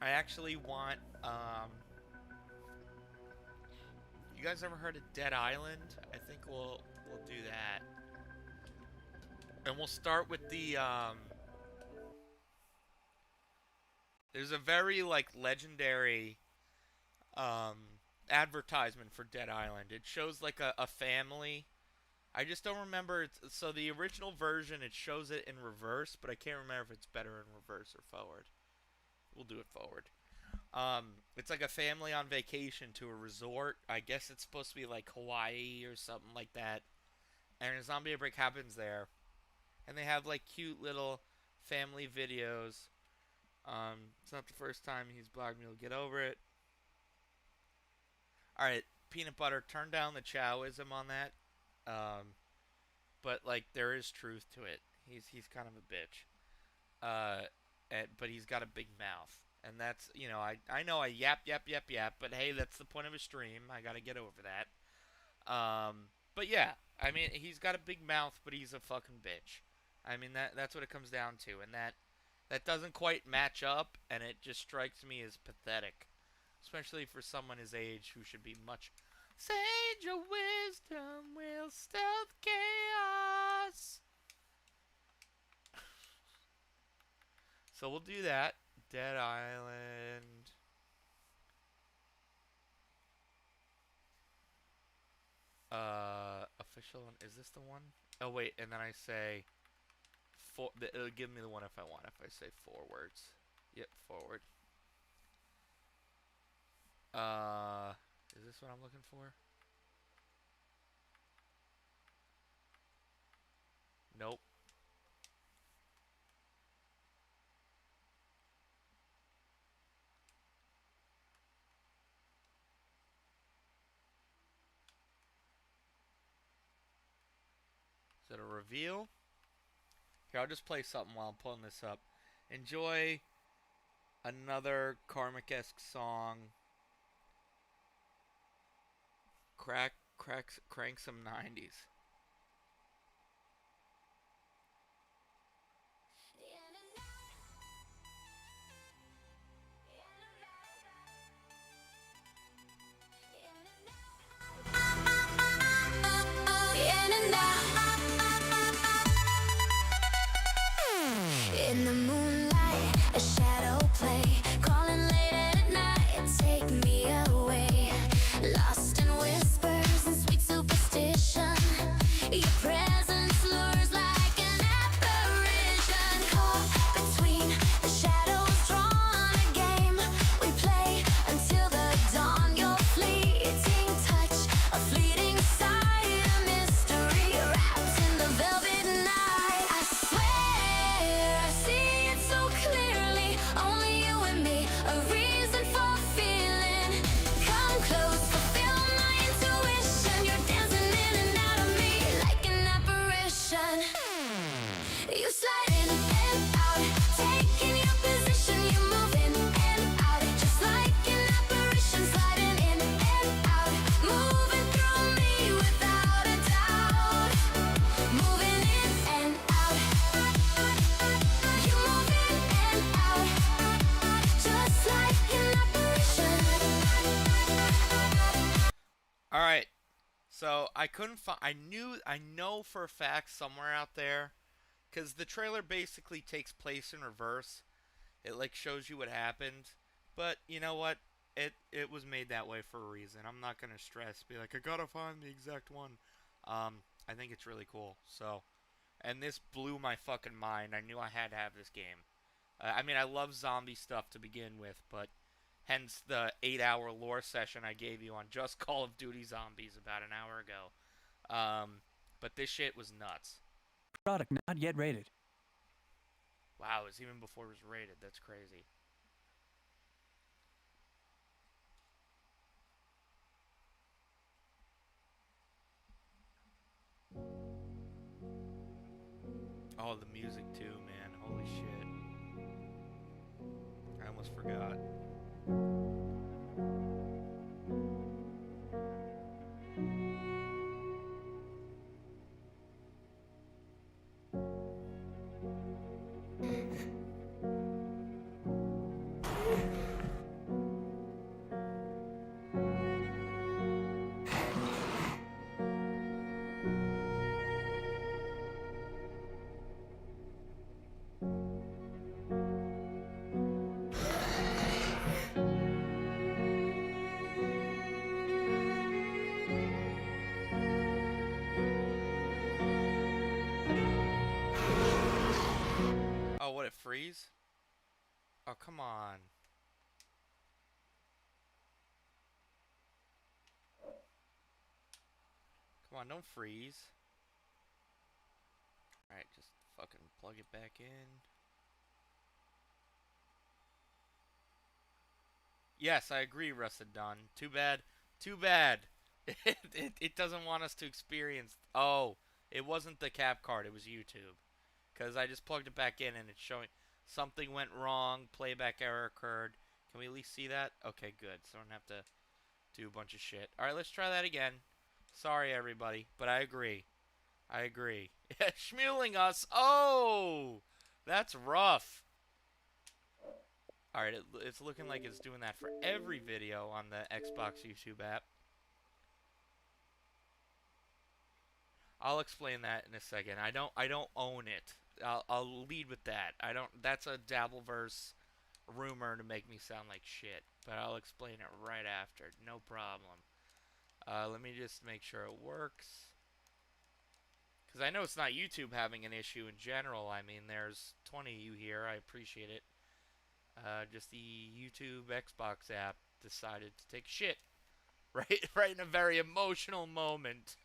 I actually want, you guys ever heard of Dead Island? I think we'll do that. And we'll start with the, there's a very, like, legendary, advertisement for Dead Island. It shows, like, a family. I just don't remember, so the original version, it shows it in reverse, but I can't remember if it's better in reverse or forward. We'll do it forward. It's like a family on vacation to a resort. I guess it's supposed to be, like, Hawaii or something like that. And a zombie outbreak happens there. And they have, like, cute little family videos. It's not the first time he's blocked me. He'll get over it. Alright, Peanut Butter, turn down the Chowism on that. But, like, there is truth to it. He's kind of a bitch. But he's got a big mouth. And that's, you know, I know I yap, but hey, that's the point of a stream. I gotta get over that. But yeah, I mean, he's got a big mouth, but he's a fucking bitch. I mean, that's what it comes down to, and that doesn't quite match up, and it just strikes me as pathetic, especially for someone his age who should be much. Sage of wisdom will stealth chaos. So we'll do that. Dead Island. Official one. Is this the one? Oh wait, and then I say. It'll give me the one if I want. If I say 4 words. Yep, forward. Is this what I'm looking for? Nope. Is it a reveal? Here, I'll just play something while I'm pulling this up. Enjoy another Karmic-esque song. Crank some 90s. In the moonlight, a shadow play, calling late at night, take me away, lost in whispers and sweet superstition. So I couldn't find. I know for a fact somewhere out there, because the trailer basically takes place in reverse. It like shows you what happened, but you know what? It was made that way for a reason. I'm not gonna stress. Be like, I gotta find the exact one. I think it's really cool. So, and this blew my fucking mind. I knew I had to have this game. I mean, I love zombie stuff to begin with, but hence the 8-hour lore session I gave you on just Call of Duty Zombies about an hour ago. But this shit was nuts. Product not yet rated. Wow, it was even before it was rated. That's crazy. Oh, the music too, man. Holy shit. I almost forgot. Oh, what, it freeze? Oh, come on. Come on, don't freeze. Alright, just fucking plug it back in. Yes, I agree, Rusted Dawn. Too bad. Too bad. It doesn't want us to experience... Oh, it wasn't the cap card, it was YouTube. Because I just plugged it back in and it's showing... Something went wrong, playback error occurred. Can we at least see that? Okay, good. So I don't have to do a bunch of shit. Alright, let's try that again. Sorry, everybody, but I agree. I agree. Schmuling us. Oh! That's rough. Alright, it's looking like it's doing that for every video on the Xbox YouTube app. I'll explain that in a second. I don't own it. I'll lead with that. That's a Dabbleverse rumor to make me sound like shit. But I'll explain it right after. No problem. Let me just make sure it works. Because I know it's not YouTube having an issue in general. I mean, there's 20 of you here. I appreciate it. Just the YouTube Xbox app decided to take shit. Right in a very emotional moment.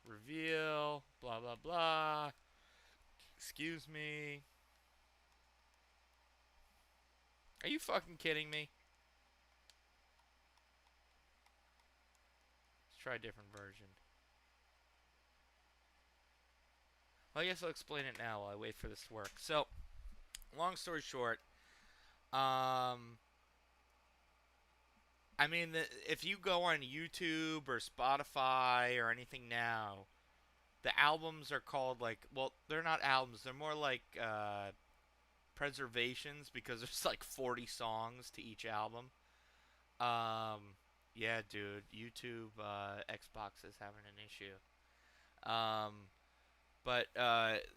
Reveal. Blah, blah, blah. Excuse me. Are you fucking kidding me? Let's try a different version. Well, I guess I'll explain it now while I wait for this to work. So, long story short, I mean, if you go on YouTube or Spotify or anything now, the albums are called, like, well, they're not albums. They're more like preservations because there's like 40 songs to each album. Yeah, dude, YouTube, Xbox is having an issue. But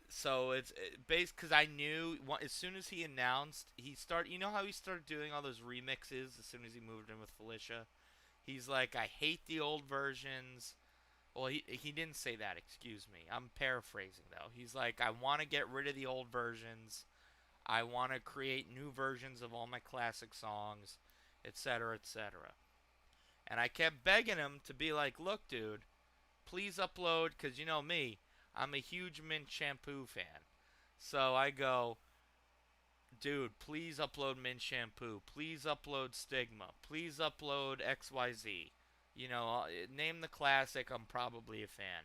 so it's based because I knew as soon as he announced you know how he started doing all those remixes as soon as he moved in with Felicia. He's like, I hate the old versions. Well, he didn't say that. Excuse me. I'm paraphrasing though. He's like, I want to get rid of the old versions. I want to create new versions of all my classic songs, etc., etc. And I kept begging him to be like, look, dude, please upload, because you know me, I'm a huge Mint Shampoo fan. So I go, dude, please upload Mint Shampoo. Please upload Stigma. Please upload XYZ. You know, name the classic, I'm probably a fan.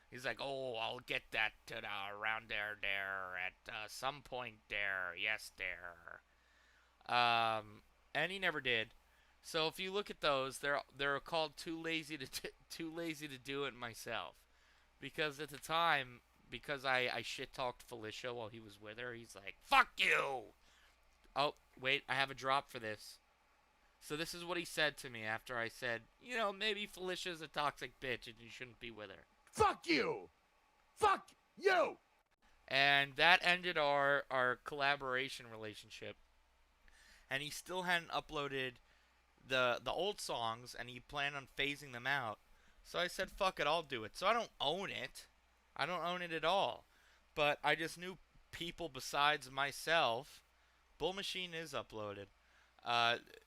He's like, oh, I'll get that to around there at some point there. Yes, there. And he never did. So if you look at those, they're called too lazy to do it myself. Because at the time, because I shit talked Felicia while he was with her, he's like, fuck you. Oh, wait, I have a drop for this. So this is what he said to me after I said, you know, maybe Felicia's a toxic bitch and you shouldn't be with her. Fuck you! Fuck you! And that ended our collaboration relationship. And he still hadn't uploaded the old songs, and he planned on phasing them out. So I said, fuck it, I'll do it. So I don't own it. I don't own it at all. But I just knew people besides myself, Bull Machine is uploaded,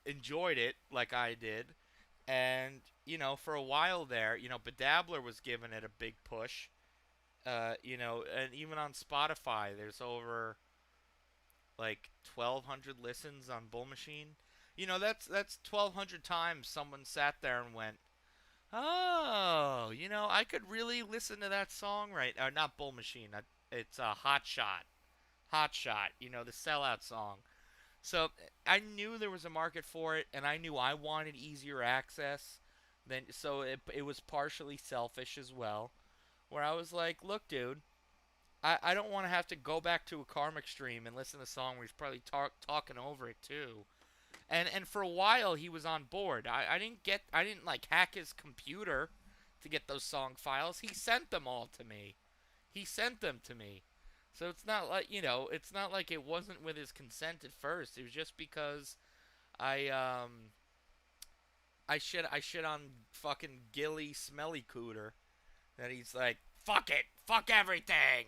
enjoyed it like I did. And, you know, for a while there, you know, Bedabbler was giving it a big push. You know, and even on Spotify, there's over like 1,200 listens on Bull Machine. You know, that's 1,200 times someone sat there and went, oh, you know, I could really listen to that song right. Not Bull Machine. It's Hot Shot. Hot Shot. You know, the Sellout song. So I knew there was a market for it, and I knew I wanted easier access. So it was partially selfish as well, where I was like, look, dude, I don't want to have to go back to a Karmic stream and listen to a song where he's probably talking over it too. And for a while he was on board. I didn't like hack his computer to get those song files. He sent them all to me. He sent them to me. So it's not like, you know, it's not like it wasn't with his consent at first. It was just because I shit on fucking Gilly Smelly Cooter that he's like, fuck it, fuck everything.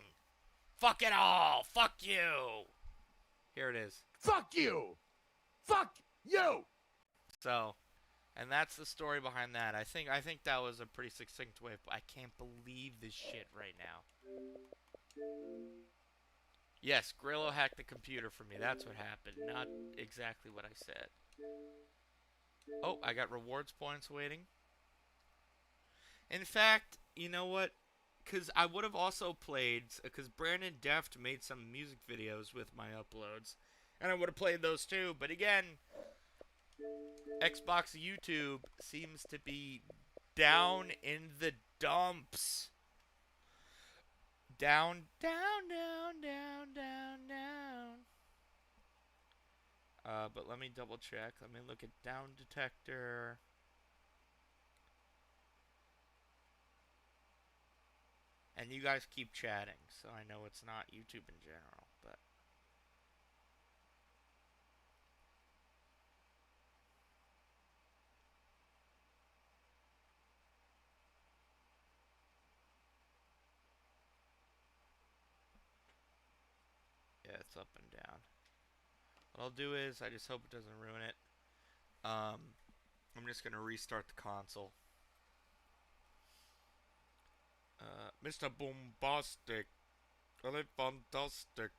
Fuck it all. Fuck you. Here it is. Fuck you! Fuck you! So, and that's the story behind that. I think that was a pretty succinct way. But I can't believe this shit right now. Yes, Grillo hacked the computer for me. That's what happened. Not exactly what I said. Oh, I got rewards points waiting. In fact, you know what? Because I would have also played, because Brandon Deft made some music videos with my uploads, and I would have played those too, but again, Xbox YouTube seems to be down in the dumps. Down, down, down, down, down, down. But let me double check. Let me look at Down Detector. And you guys keep chatting, so I know it's not YouTube in general, but... yeah, it's up and down. What I'll do is, I just hope it doesn't ruin it. I'm just going to restart the console. Mr. Bombastic. Fantastic.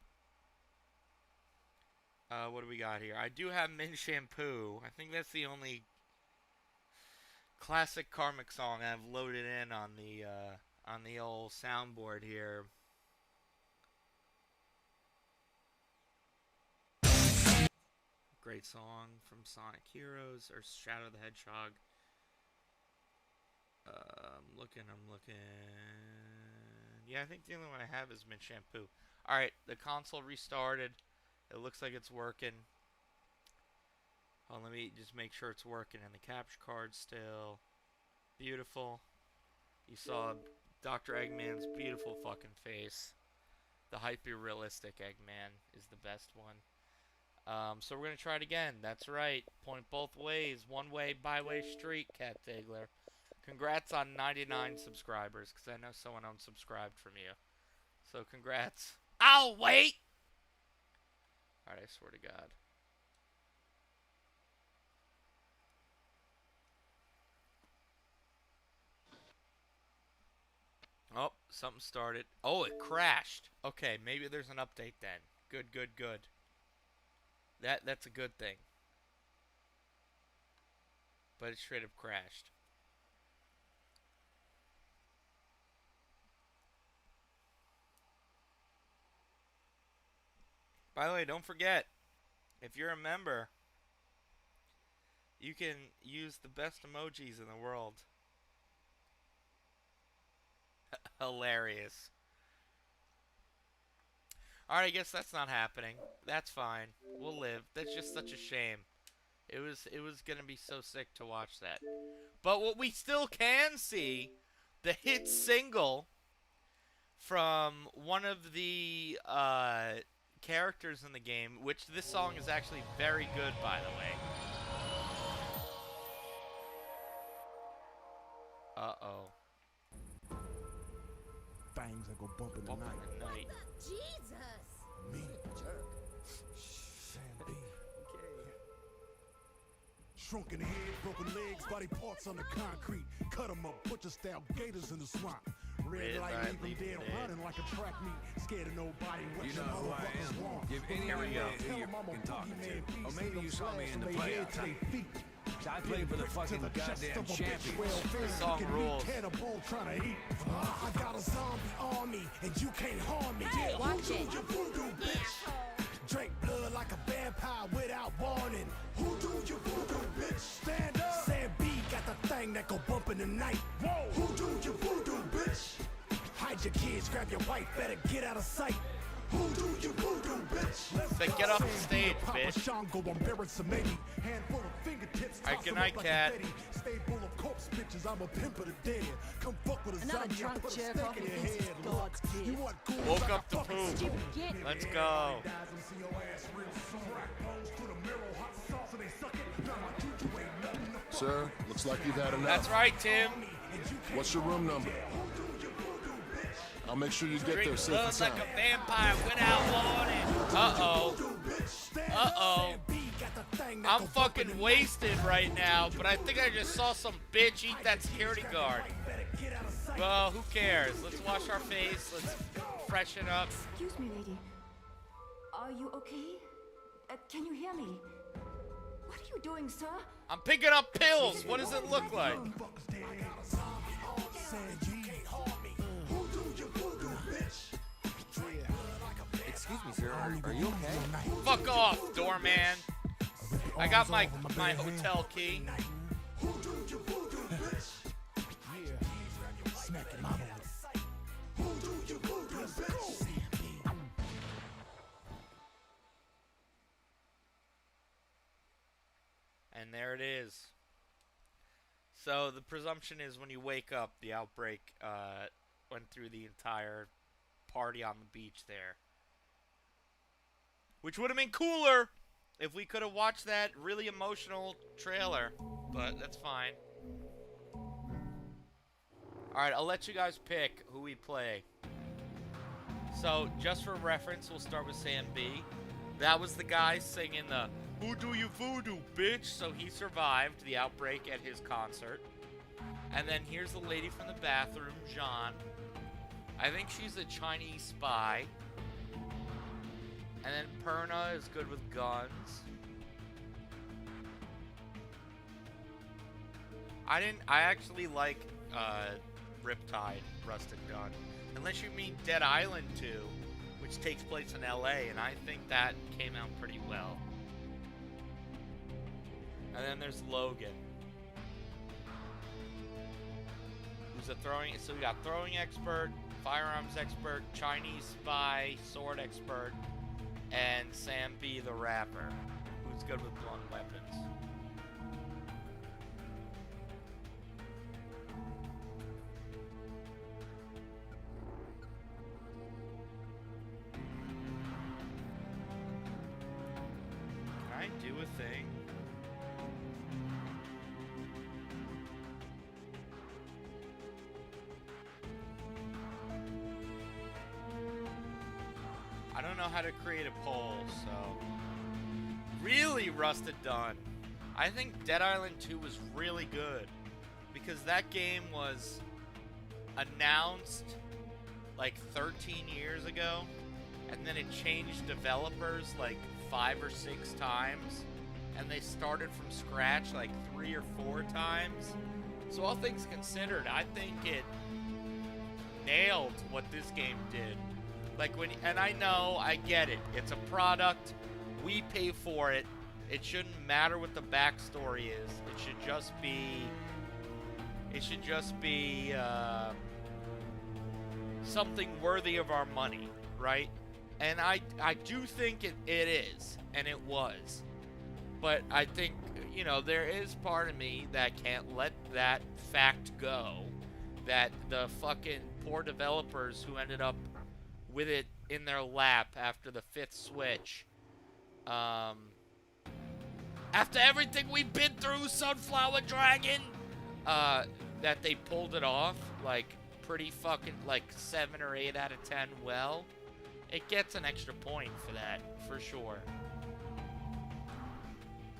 What do we got here? I do have Mint Shampoo. I think that's the only classic Karmic song I've loaded in on the old soundboard here. Great song from Sonic Heroes or Shadow the Hedgehog. I'm looking. Yeah, I think the only one I have is Mint Shampoo. Alright, the console restarted. It looks like it's working. Oh, let me just make sure it's working. And the capture card still. Beautiful. You saw Dr. Eggman's beautiful fucking face. The hyper-realistic Eggman is the best one. So we're going to try it again. That's right. Point both ways. One way, byway street, Cat Diggler. Congrats on 99 subscribers, because I know someone unsubscribed from you. So congrats. I'll wait! Alright, I swear to God. Oh, something started. Oh, it crashed. Okay, maybe there's an update then. Good, good, good. That's a good thing. But it straight up crashed. By the way, don't forget, if you're a member, you can use the best emojis in the world. Hilarious. Alright, I guess that's not happening. That's fine. We'll live. That's just such a shame. It was gonna be so sick to watch that. But what we still can see, the hit single from one of the characters in the game, which this song is actually very good, by the way. Uh-oh. Things that go bump in the Bump night. in the night. Jesus! Me. Sam B. Shrunken head, broken legs, body parts on the concrete. Cut 'em up, butcher style gators in the swamp. Red light, leave 'em dead, running like a track meet. Scared of nobody. You know who I am. Give anyone who you're fucking talking to. Or maybe you saw me in the playoffs. I play for the fucking goddamn champions. This song rules. I got a zombie army, and you can't harm me. Hey, watch it. You voodoo, bitch. Drink blood like a vampire without warning. Who do you voodoo, bitch? Stand up. Sam B got the thing that go bump in the night. Whoa. Who do you voodoo, bitch? Hide your kids, grab your wife, better get out of sight. Who do you voodoo, bitch? Say, get off the stage, bitch. Shango, I'm bearing some 80. Handful of fingertips. Alright, good night, cat. Stay full of corpse bitches, I'm a pimp of the dead. Come fuck with a Another zombie, I drunk put a jerk stake off in your against head. God's Look, you gift. want cool Woke like up a the fucking poop. stew. Get Let's go. Sir, looks like you've had enough. That's right, Tim. What's your room number? I'll make sure you get there Drink safe blood and sound. like a vampire without warning. Uh-oh. Uh-oh. I'm fucking wasted right now, but I think I just saw some bitch eat that security guard. Well, who cares? Let's wash our face. Let's freshen up. Excuse me, lady. Are you okay? Can you hear me? What are you doing, sir? I'm picking up pills. What does it look like? Excuse me, sir. Are you okay? Fuck off, doorman. I got my hotel key. And there it is. So the presumption is when you wake up, the outbreak went through the entire party on the beach there. Which would have been cooler if we could have watched that really emotional trailer. But that's fine. Alright, I'll let you guys pick who we play. So, just for reference, we'll start with Sam B. That was the guy singing the "Who do you voodoo, bitch?" So he survived the outbreak at his concert. And then here's the lady from the bathroom, Jean. I think she's a Chinese spy. And then Perna is good with guns. I actually like Riptide, Rusted Gun. Unless you mean Dead Island 2, which takes place in LA, and I think that came out pretty well. And then there's Logan. Who's a throwing, so we got throwing expert, firearms expert, Chinese spy, sword expert, and Sam B the rapper, who's good with blunt weapons. Can I do a thing? I don't know how to create a poll, so... Really Rusted Dawn. I think Dead Island 2 was really good. Because that game was announced like 13 years ago. And then it changed developers like 5 or 6 times. And they started from scratch like 3 or 4 times. So all things considered, I think it nailed what this game did. Like when, and I know, I get it. It's a product. We pay for it. It shouldn't matter what the backstory is. It should just be. It should just be something worthy of our money, right? And I do think it is, and it was. But I think you know, there is part of me that can't let that fact go, that the fucking poor developers who ended up with it in their lap after the 5th Switch, after everything we've been through, Sunflower Dragon, that they pulled it off, like, pretty fucking, like, 7 or 8 out of 10 well, it gets an extra point for that, for sure.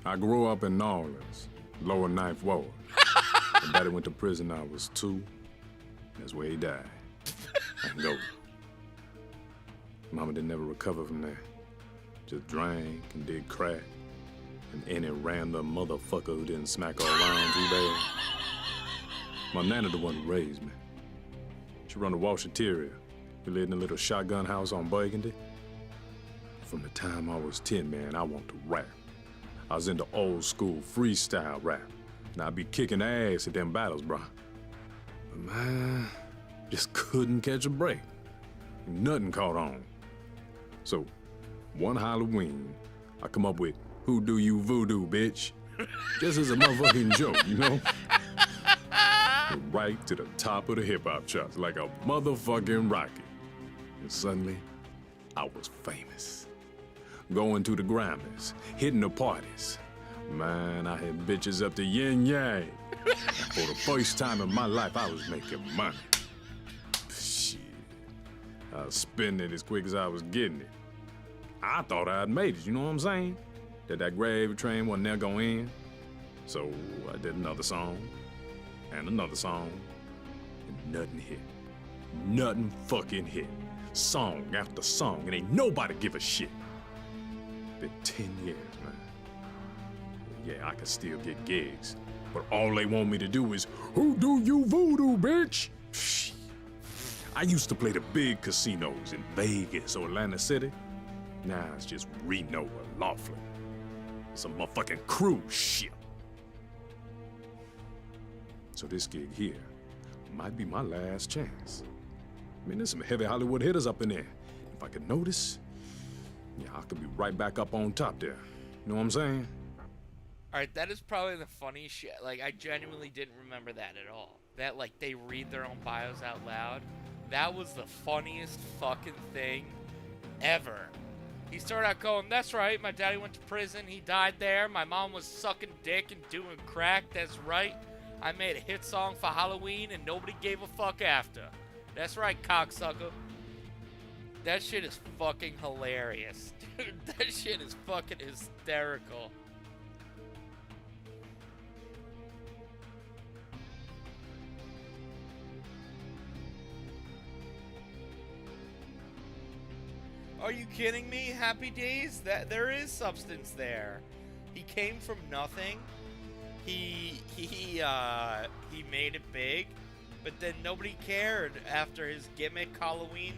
I grew up in New Orleans, lower Ninth Ward. My daddy went to prison when I was 2. That's where he died. I can go. Mama didn't ever recover from that. Just drank and did crack. And any random motherfucker who didn't smack her around too bad. My nana the one who raised me. She run the washateria. We lived in a little shotgun house on Burgundy. From the time I was 10, man, I want to rap. I was into old school freestyle rap. And I'd be kicking ass at them battles, bro. But man, just couldn't catch a break. Nothing caught on. So, one Halloween, I come up with, "Who do you voodoo, bitch?" Just as a motherfucking joke, you know? Right to the top of the hip-hop charts, like a motherfucking rocket. And suddenly, I was famous. Going to the Grammys, hitting the parties. Man, I had bitches up to yin yang. For the first time in my life, I was making money. Shit. I was spending it as quick as I was getting it. I thought I'd made it, you know what I'm saying? That gravy train wasn't never gonna end. So I did another song, and another song, and nothing hit. Nothing fucking hit. Song after song, and ain't nobody give a shit. Been 10 years, man. Yeah, I can still get gigs, but all they want me to do is, "Who do you voodoo, bitch?" Shit. I used to play the big casinos in Vegas or Atlantic City. Now it's just Reno or Laughlin. Some motherfucking cruise ship. So this gig here might be my last chance. I mean, there's some heavy Hollywood hitters up in there. If I could notice, yeah, I could be right back up on top there. You know what I'm saying? Alright, that is probably the funniest shit. Like, I genuinely didn't remember that at all. That, like, they read their own bios out loud. That was the funniest fucking thing ever. He started out going, "That's right, my daddy went to prison, he died there, my mom was sucking dick and doing crack, that's right. I made a hit song for Halloween and nobody gave a fuck after. That's right, cocksucker." That shit is fucking hilarious. Dude, that shit is fucking hysterical. Are you kidding me? Happy Days? That there is substance there. He came from nothing. He made it big, but then nobody cared after his gimmick Halloween.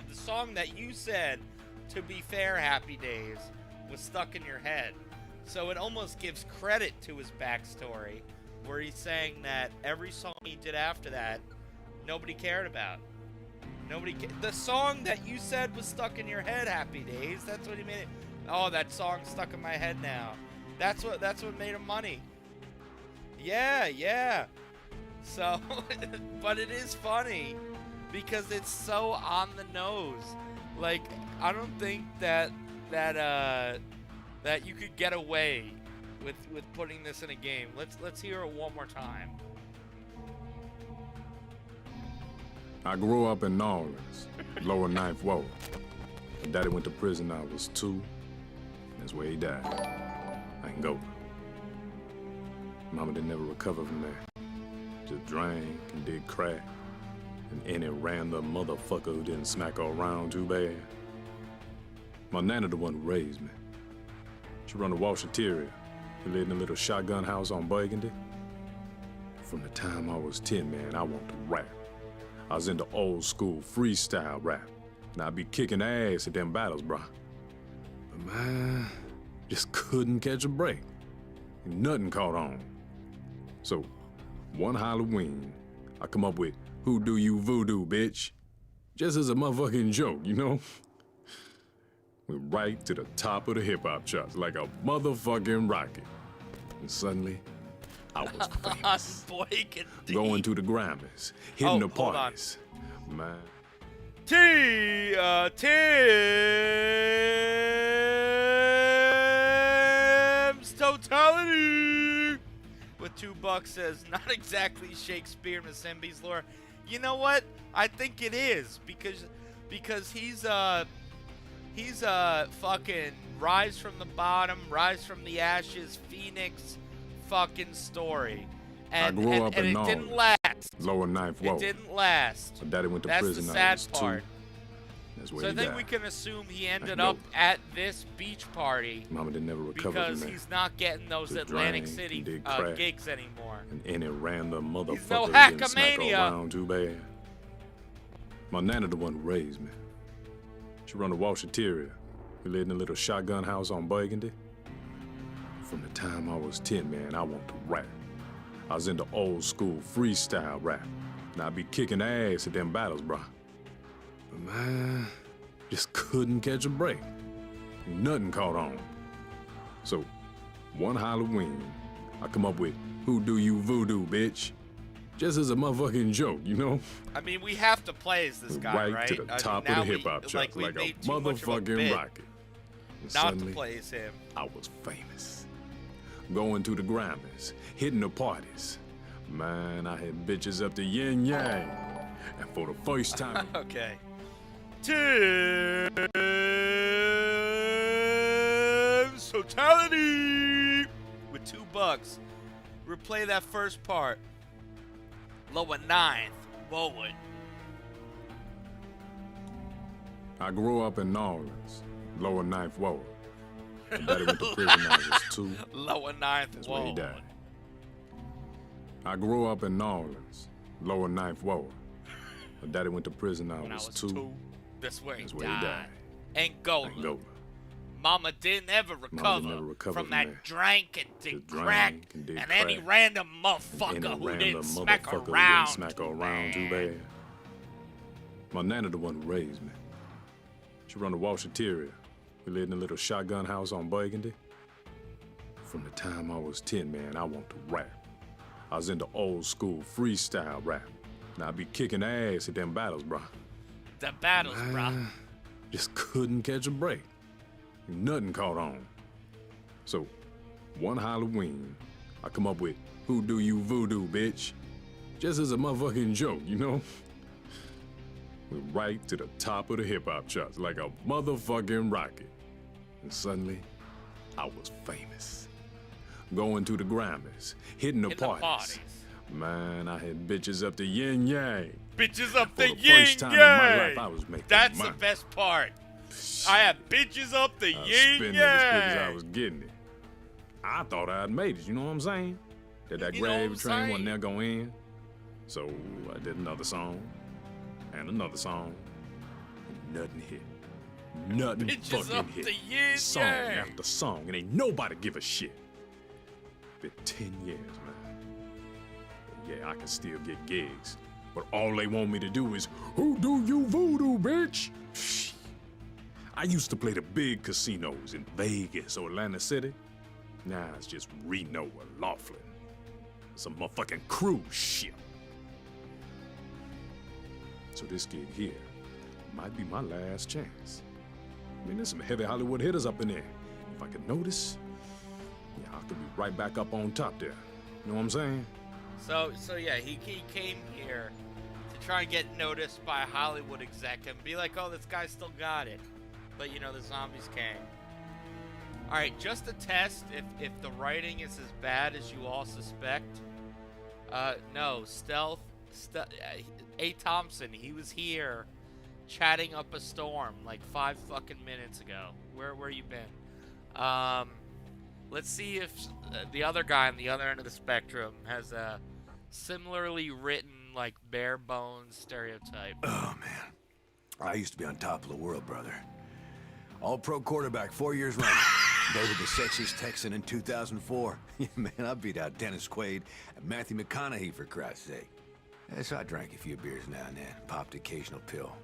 The song that you said, to be fair, Happy Days, was stuck in your head. So it almost gives credit to his backstory, where he's saying that every song he did after that, nobody cared about. The song that you said was stuck in your head, Happy Days. That's what he made it. Oh, that song's stuck in my head now. That's what made him money. Yeah. So, but it is funny because it's so on the nose. Like, I don't think that you could get away with putting this in a game. Let's hear it one more time. I grew up in New Orleans, lower Ninth Ward. My daddy went to prison when I was 2. That's where he died. I can go. Mama didn't ever recover from that. Just drank and did crack. And any random motherfucker who didn't smack her around too bad. My nana the one who raised me. She run the washateria. We lived in a little shotgun house on Burgundy. From the time I was 10, man, I want to rap. I was into old school freestyle rap. And I'd be kicking ass at them battles, bro. But man, just couldn't catch a break. And nothing caught on. So, one Halloween, I come up with, "Who do you voodoo, bitch?" Just as a motherfucking joke, you know? Went right to the top of the hip-hop charts like a motherfucking rocket. And suddenly, I was famous. Boykin D. Going to the Grammys, hitting the hold on. parties. Man. Tim's Totality with $2 says, not exactly Shakespeare and Simbi's lore. You know what? I think it is because he's fucking rise from the bottom, rise from the ashes, phoenix fucking story. And, I grew up in it Norway, didn't last. Lower Ninth Ward. It didn't last. My daddy went to That's prison the when I sad was part. 2. That's where So I he think died. we can assume he ended know. up at this beach party Mama didn't never recover because from that. he's not getting those Just Atlantic drank City and did crack. gigs anymore. And any random no motherfucker didn't smack her Hackamania. around too bad. My nana the one who raised me. She run a washateria. We lived in a little shotgun house on Burgundy. From the time I was 10, man, I want to rap. I was into old school freestyle rap. And I'd be kicking ass at them battles, bro. But man, just couldn't catch a break. Nothing caught on. So, one Halloween, I come up with, who do you voodoo, bitch? Just as a motherfucking joke, you know? I mean, we have to play as this guy, right? to the I top mean, of the now hip-hop charts, we like a made too much of a motherfucking bit rocket. And not to suddenly, play as him. I was famous. Going to the Grammys, hitting the parties. Man, I had bitches up to yin yang. And for the first time, Okay. Tim's Totality with $2. Replay that first part. Lower ninth. Forward. I grew up in New Orleans, Lower Ninth Ward. My daddy went to prison when I was 2. Lower ninth. That's where he Ward. died. I grew up in New Orleans, Lower Ninth Ward. My daddy went to prison when I was 2. That's where he That's where he died. Angola. Angola. Mama didn't ever recover, never recover from from that that. drink and did Just crack drank and did any crack. random Any motherfucker who random didn't smack motherfucker who around. didn't smack around too bad. My nana the one who raised me. She run a washateria. We lived in a little shotgun house on Burgundy. From the time I was 10, man, I want to rap. I was into old school freestyle rap. And I'd be kicking ass at them battles, bro. The battles, bruh. Just couldn't catch a break. Nothing caught on. So, one Halloween, I come up with, who do you voodoo, bitch? Just as a motherfucking joke, you know? Went right to the top of the hip-hop charts like a motherfucking rocket. And suddenly, I was famous. Going to the Grammys, hitting the parties. Man, I had bitches up to yin yang. Bitches up For the the yin first time in my life, I yang. was making That's money. the best part. I had bitches up the I was yin spending it as quick as I yang. was getting it. I thought I'd made it, you know what I'm saying? That You know what gravy I'm train saying? wasn't there going in. So I did another song, and another song, and nothing hit. Nothing Bitches fucking up hit. the yin Song yang. after song, and ain't nobody give a shit. Been 10 years, man. Yeah, I can still get gigs, but all they want me to do is, who do you voodoo, bitch? Shh. I used to play the big casinos in Vegas or Atlantic City. Now it's just Reno or Laughlin. It's a motherfucking cruise ship. So this gig here might be my last chance. I mean, there's some heavy Hollywood hitters up in there. If I could notice, yeah, I could be right back up on top there. You know what I'm saying? So yeah, he came here to try and get noticed by a Hollywood exec and be like, oh, this guy still got it. But you know, the zombies came. All right, just a test if the writing is as bad as you all suspect. No, A. Thompson, he was here chatting up a storm like 5 fucking minutes ago. Where you been? Let's see if the other guy on the other end of the spectrum has a similarly written, like, bare bones stereotype. Oh, man. I used to be on top of the world, brother. All-pro quarterback 4 years running. Voted the sexiest Texan in 2004. Man, I beat out Dennis Quaid and Matthew McConaughey, for Christ's sake. Yeah, so I drank a few beers now and then, popped the occasional pill.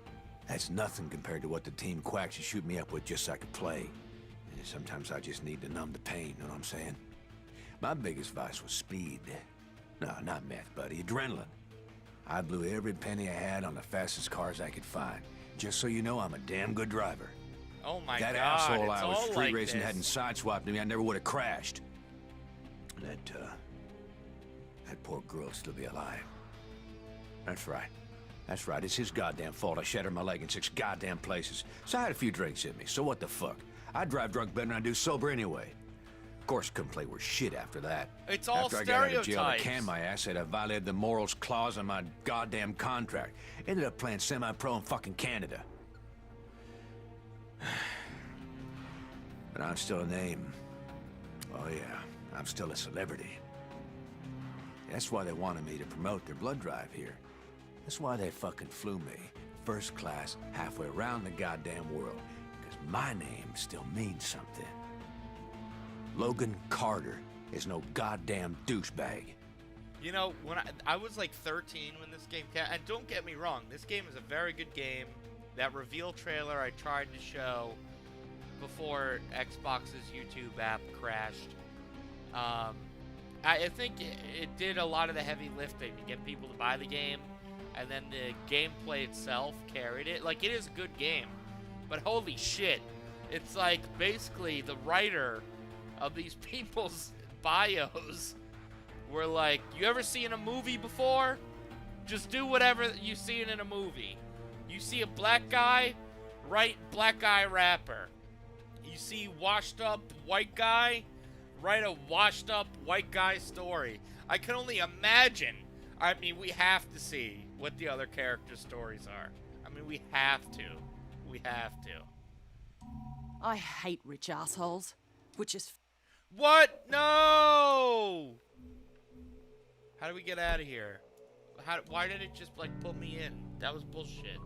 That's nothing compared to what the team quacks should shoot me up with just so I could play. And sometimes I just need to numb the pain, know what I'm saying? My biggest vice was speed. No, not meth, buddy. Adrenaline. I blew every penny I had on the fastest cars I could find. Just so you know, I'm a damn good driver. Oh my That god, asshole it's I was all street like racing this. hadn't sideswiped me, I never would have crashed. That poor girl would still be alive. That's right. That's right. It's his goddamn fault I shattered my leg in 6 goddamn places. So I had a few drinks in me, so what the fuck? I drive drunk better than I do sober anyway. Of course, couldn't play worth shit after that. It's all After I got out of jail to stereotypes. can my ass, I violated the morals clause in my goddamn contract. Ended up playing semi-pro in fucking Canada. But I'm still a name. Oh yeah, I'm still a celebrity. That's why they wanted me to promote their blood drive here. That's why they fucking flew me first class halfway around the goddamn world. Because my name still means something. Logan Carter is no goddamn douchebag. You know, when I was like 13 when this game came, and don't get me wrong, this game is a very good game. That reveal trailer I tried to show before Xbox's YouTube app crashed. I think it did a lot of the heavy lifting to get people to buy the game, and then the gameplay itself carried it. Like, it is a good game, but holy shit, it's like basically the writer of these people's bios were like, you ever seen a movie before? Just do whatever you see in a movie. You see a black guy, write black guy rapper. You see washed up white guy, write a washed up white guy story. I can only imagine. I mean, we have to see what the other character stories are. I mean, we have to. We have to. I hate rich assholes, which is What? No! How do we get out of here? Why did it just, like, put me in? That was bullshit.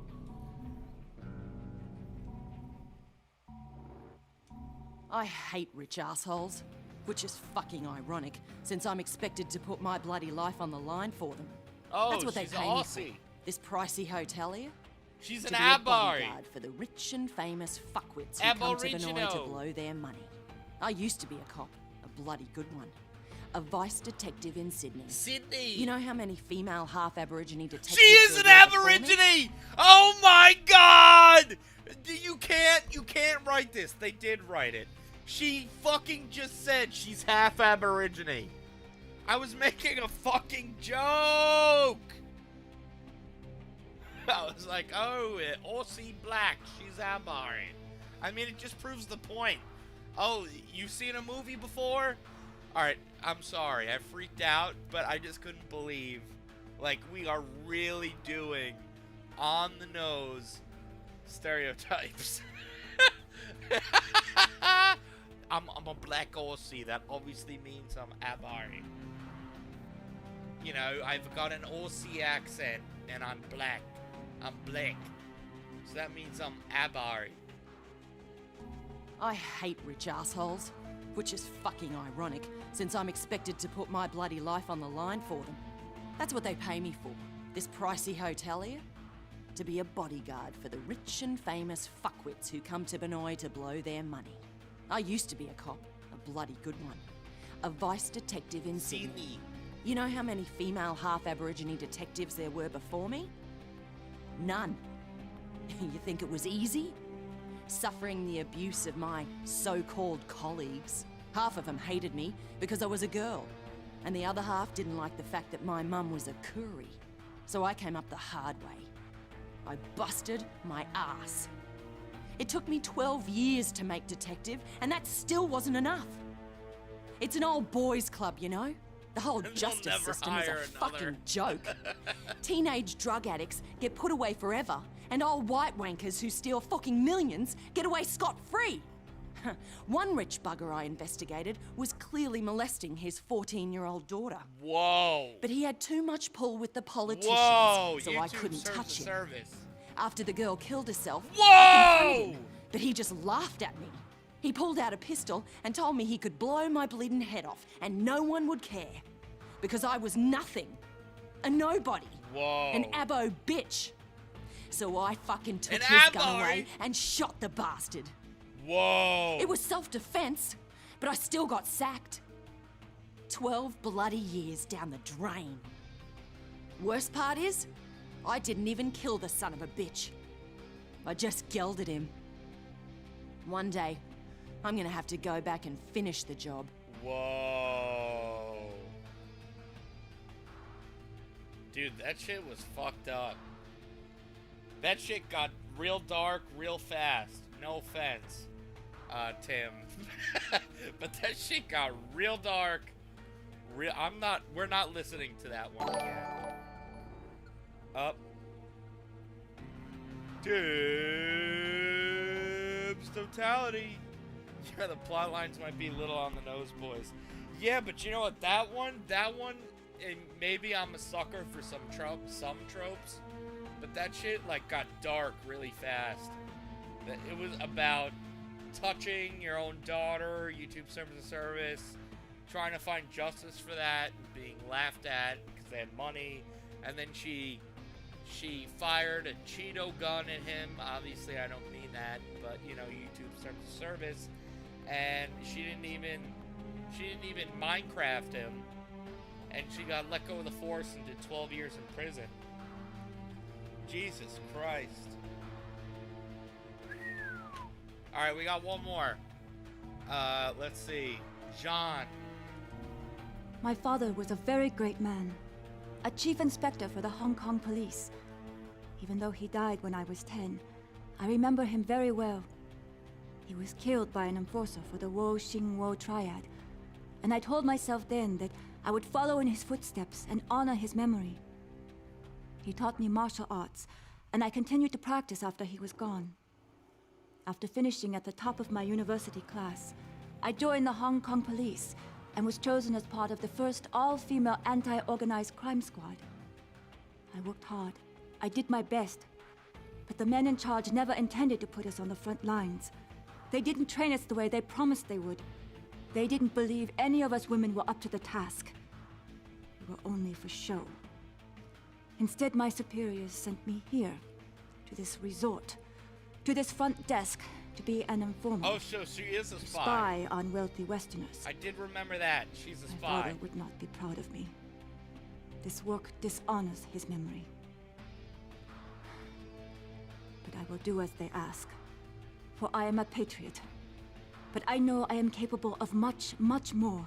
I hate rich assholes, which is fucking ironic, since I'm expected to put my bloody life on the line for them. Oh, That's what they she's pay Aussie. me for. This pricey hotel here. She's To an be a Abari. bodyguard for the rich and famous fuckwits who come to Benoit to Aborigino. blow their money. I used to be a cop, a bloody good one. A vice detective in Sydney. Sydney. You know how many female half-Aborigine detectives She is there an were before me? Aborigine! Oh my god! You can't write this. They did write it. She fucking just said she's half Aborigine. I was making a fucking joke! I was like, oh, Aussie black, she's Abari. I mean, it just proves the point. Oh, you've seen a movie before? Alright, I'm sorry, I freaked out, but I just couldn't believe, like, we are really doing on the nose stereotypes. I'm a black Aussie, that obviously means I'm Abari. You know, I've got an Aussie accent, and I'm black. I'm black. So that means I'm Abari. I hate rich assholes, which is fucking ironic, since I'm expected to put my bloody life on the line for them. That's what they pay me for, this pricey hotel here. To be a bodyguard for the rich and famous fuckwits who come to Benoit to blow their money. I used to be a cop, a bloody good one. A vice detective in Sydney. You know how many female half-Aborigine detectives there were before me? None. You think it was easy? Suffering the abuse of my so-called colleagues. Half of them hated me because I was a girl, and the other half didn't like the fact that my mum was a Koori. So I came up the hard way. I busted my ass. It took me 12 years to make detective, and that still wasn't enough. It's an old boys' club, you know? The whole justice never system is a hire another. fucking joke. Teenage drug addicts get put away forever, and old white wankers who steal fucking millions get away scot-free. One rich bugger I investigated was clearly molesting his 14-year-old daughter. Whoa. But he had too much pull with the politicians, Whoa. so YouTube I couldn't serves touch the him. service. After the girl killed herself, I Whoa! confronted him, but he just laughed at me. He pulled out a pistol and told me he could blow my bleeding head off and no one would care. Because I was nothing. A nobody. Whoa. An abo bitch. So I fucking took An his gun abo? away and shot the bastard. Whoa. It was self-defense, but I still got sacked. 12 bloody years down the drain. Worst part is, I didn't even kill the son of a bitch. I just gelded him. One day, I'm gonna have to go back and finish the job. Whoa. Dude, that shit was fucked up. That shit got real dark real fast. No offense, Tim. But that shit got real dark. We're not listening to that one again. Up. Tim's totality. Yeah, the plot lines might be a little on the nose, boys. Yeah, but you know what? That one, and maybe I'm a sucker for some tropes, but that shit like got dark really fast. It was about touching your own daughter, YouTube service to service, trying to find justice for that, and being laughed at because they had money, and then she fired a Cheeto gun at him. Obviously, I don't mean that, but you know, YouTube service to service, and she didn't even Minecraft him, and she got let go of the force and did 12 years in prison. Jesus Christ. Alright, we got one more. Let's see. John. My father was a very great man, a chief inspector for the Hong Kong police. Even though he died when I was 10, I remember him very well. He was killed by an enforcer for the Wo-Shing-Wo triad, and I told myself then that I would follow in his footsteps and honor his memory. He taught me martial arts, and I continued to practice after he was gone. After finishing at the top of my university class, I joined the Hong Kong police and was chosen as part of the first all-female anti-organized crime squad. I worked hard. I did my best. But the men in charge never intended to put us on the front lines. They didn't train us the way they promised they would. They didn't believe any of us women were up to the task. We were only for show. Instead, my superiors sent me here, to this resort, to this front desk, to be an informer. Oh, so she is a spy. Spy on wealthy Westerners. I did remember that. She's a spy. My father would not be proud of me. This work dishonors his memory. But I will do as they ask, for I am a patriot. But I know I am capable of much, much more.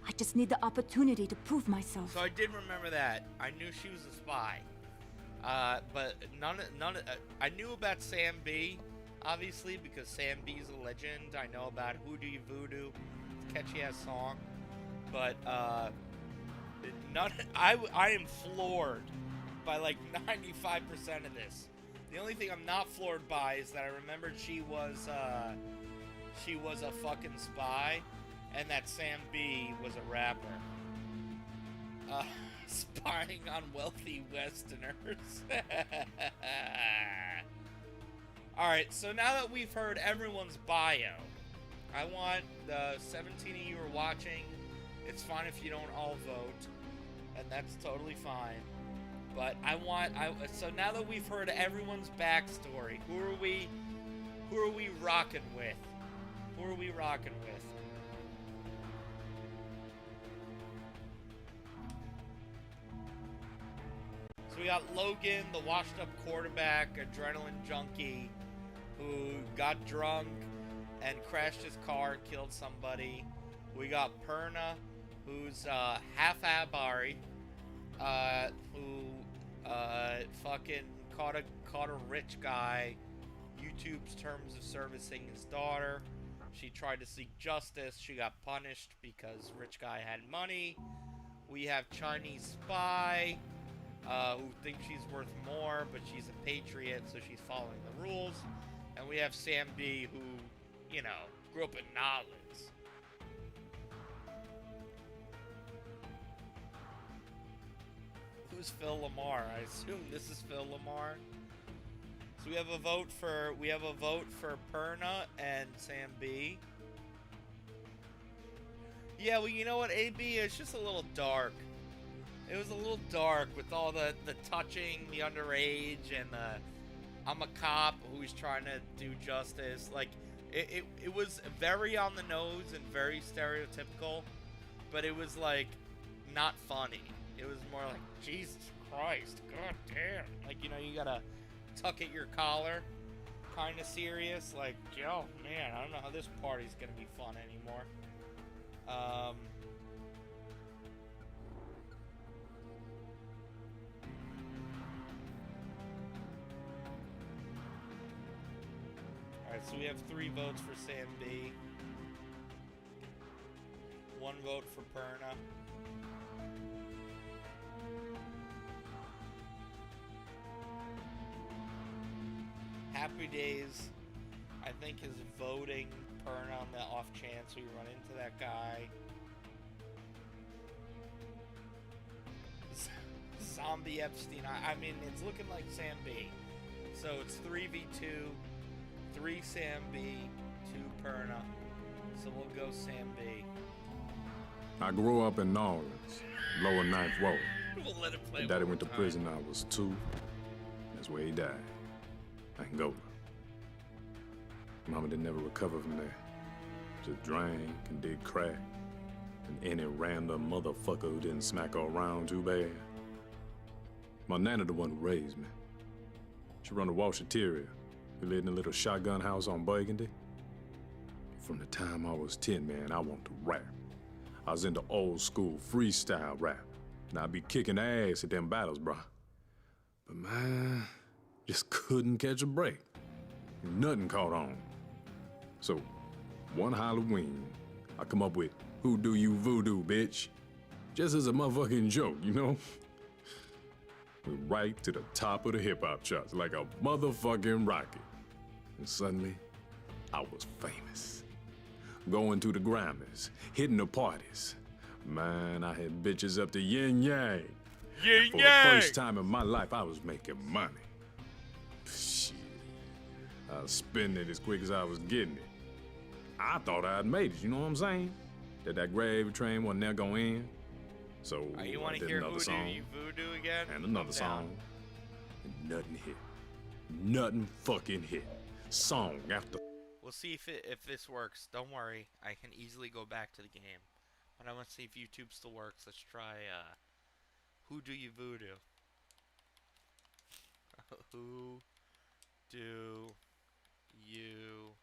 I just need the opportunity to prove myself. So I did remember that. I knew she was a spy. But I knew about Sam B, obviously, because Sam B is a legend. I know about Hoodoo Voodoo. It's a catchy-ass song. But, I am floored by, like, 95% of this. The only thing I'm not floored by is that I remembered she was a fucking spy, and that Sam B was a rapper. Spying on wealthy Westerners. Alright, so now that we've heard everyone's bio, I want the 17 of you who are watching, it's fine if you don't all vote, and that's totally fine. But so now that we've heard everyone's backstory, who are we rocking with? Who are we rocking with? So we got Logan, the washed-up quarterback, adrenaline junkie, who got drunk and crashed his car, killed somebody. We got Perna, who's half Abari, who fucking caught a rich guy. YouTube's terms of servicing his daughter. She tried to seek justice. She got punished because rich guy had money. We have Chinese spy, who thinks she's worth more, but she's a patriot, so she's following the rules. And we have Sam B, who, you know, grew up in Nolens. Who's Phil Lamar? I assume this is Phil Lamar. So we have a vote for Perna and Sam B. Yeah, well, you know what, AB is just a little dark. It was a little dark with all the touching, the underage, and the I'm a cop who's trying to do justice. Like, it was very on the nose and very stereotypical. but it was like not funny. It was more like, Jesus Christ, god damn. Like, you know, you gotta tuck at your collar, kind of serious. Like, oh man, I don't know how this party's gonna be fun anymore. Alright, so we have 3 votes for Sam B. 1 vote for Perna. Happy Days, I think, is voting Perna on the off chance we run into that guy. Zombie Epstein, I mean, it's looking like Sam B. So it's 3v2, 3 Sam B, 2 Perna. So we'll go Sam B. I grew up in New Orleans, lower 9th Ward. We'll let it play. Daddy went to prison when I was 2. That's where he died. Angola. Mama didn't never recover from there. Just drank and did crack. And any random motherfucker who didn't smack her around too bad. My nana the one who raised me. She run a washateria. We lived in a little shotgun house on Burgundy. From the time I was 10, man, I wanted to rap. I was into old school freestyle rap. And I'd be kicking ass at them battles, bro. But man, just couldn't catch a break. Nothing caught on. So, one Halloween, I come up with, "Who do you voodoo, bitch?" Just as a motherfucking joke, you know? We're right to the top of the hip-hop charts, like a motherfucking rocket. And suddenly, I was famous. Going to the Grammys, hitting the parties. Man, I had bitches up to yin-yang. Yin-yang! For the first time in my life, I was making money. Shit. I was spending it as quick as I was getting it. I thought I'd made it, you know what I'm saying? That gravy train wasn't never gonna end. So You I want to did hear another Who song Do You Voodoo again? and another song. And nothing hit. Nothing fucking hit. Song after. We'll see if this works. Don't worry, I can easily go back to the game. But I want to see if YouTube still works. Let's try, Who Do You Voodoo? Who do you...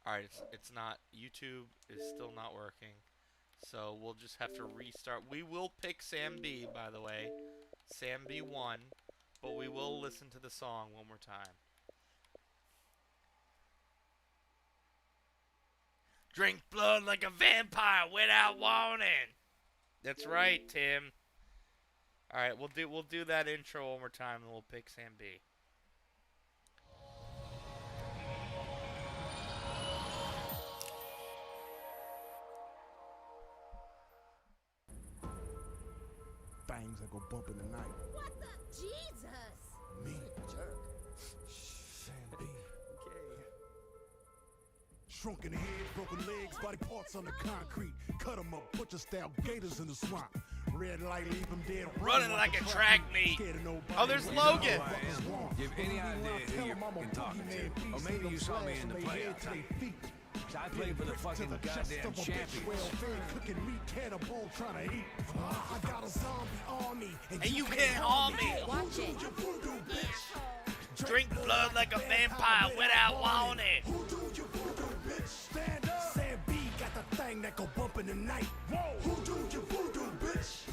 Alright, it's not... YouTube is still not working. So we'll just have to restart. We will pick Sam B, by the way. Sam B won. But we will listen to the song one more time. Drink blood like a vampire without warning. That's right, Tim. Alright, we'll do that intro one more time and we'll pick Sam B. Bangs that go bump in the night. What the? Jesus! Me. Jerk. Sam B. Okay. Shrunken head, broken legs, body parts on the concrete. Cut 'em up, butcher style gators in the swamp. Red light, leave 'em dead. Running like a track meet. Oh, there's Logan. Give any idea who you're fucking talking to. Or maybe you saw me in the playoffs, huh? I played for the fucking goddamn champions. Cooking meat, cannibal trying to eat. I got a zombie army, And you can't harm me. Watch it. Drink blood like a vampire without warning. Who do you voodoo, bitch? Stand up. Sam B got the thing that go bump in the night. Whoa. Who do you voodoo, bitch?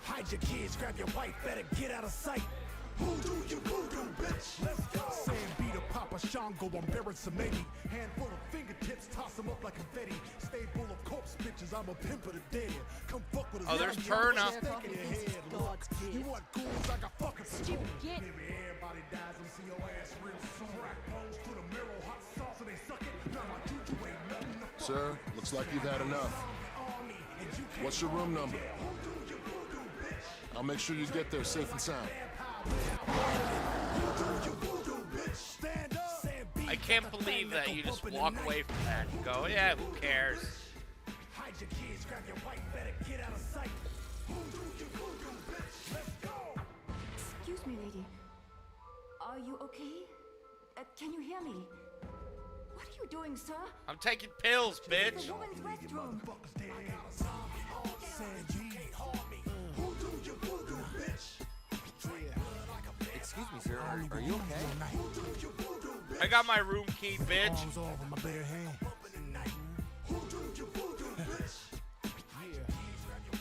Hide your kids, grab your wife, better get out of sight. Who do you voodoo, bitch? Let's go. Sam B to Papa Shango, I'm buried some 80. Handful of fingertips, toss them up like confetti. Stay full of corpse bitches, I'm a pimp of the dead. Come fuck with us. Oh, there's now, Perna. you stick in your head, look. You want ghouls, I got fucking Stupid kid. Maybe everybody dies and see your ass real soon. Crack pose to the mirror, hot sauce and they suck it. Now my juju ain't nothing to fuck. Sir, looks like you've had enough. What's your room number? I'll make sure you get there safe and sound. I can't believe that you just walk away from that and go, yeah, who cares? Hide your kids, grab your wife, better get out of sight. Who do you voodoo, bitch? Let's go. Excuse me, lady. Are you okay? Can you hear me? What are you doing, sir? I'm taking pills, bitch. The woman's restroom. Excuse me, sir. Are you okay? I got my room key, bitch. Arms over my bare hand.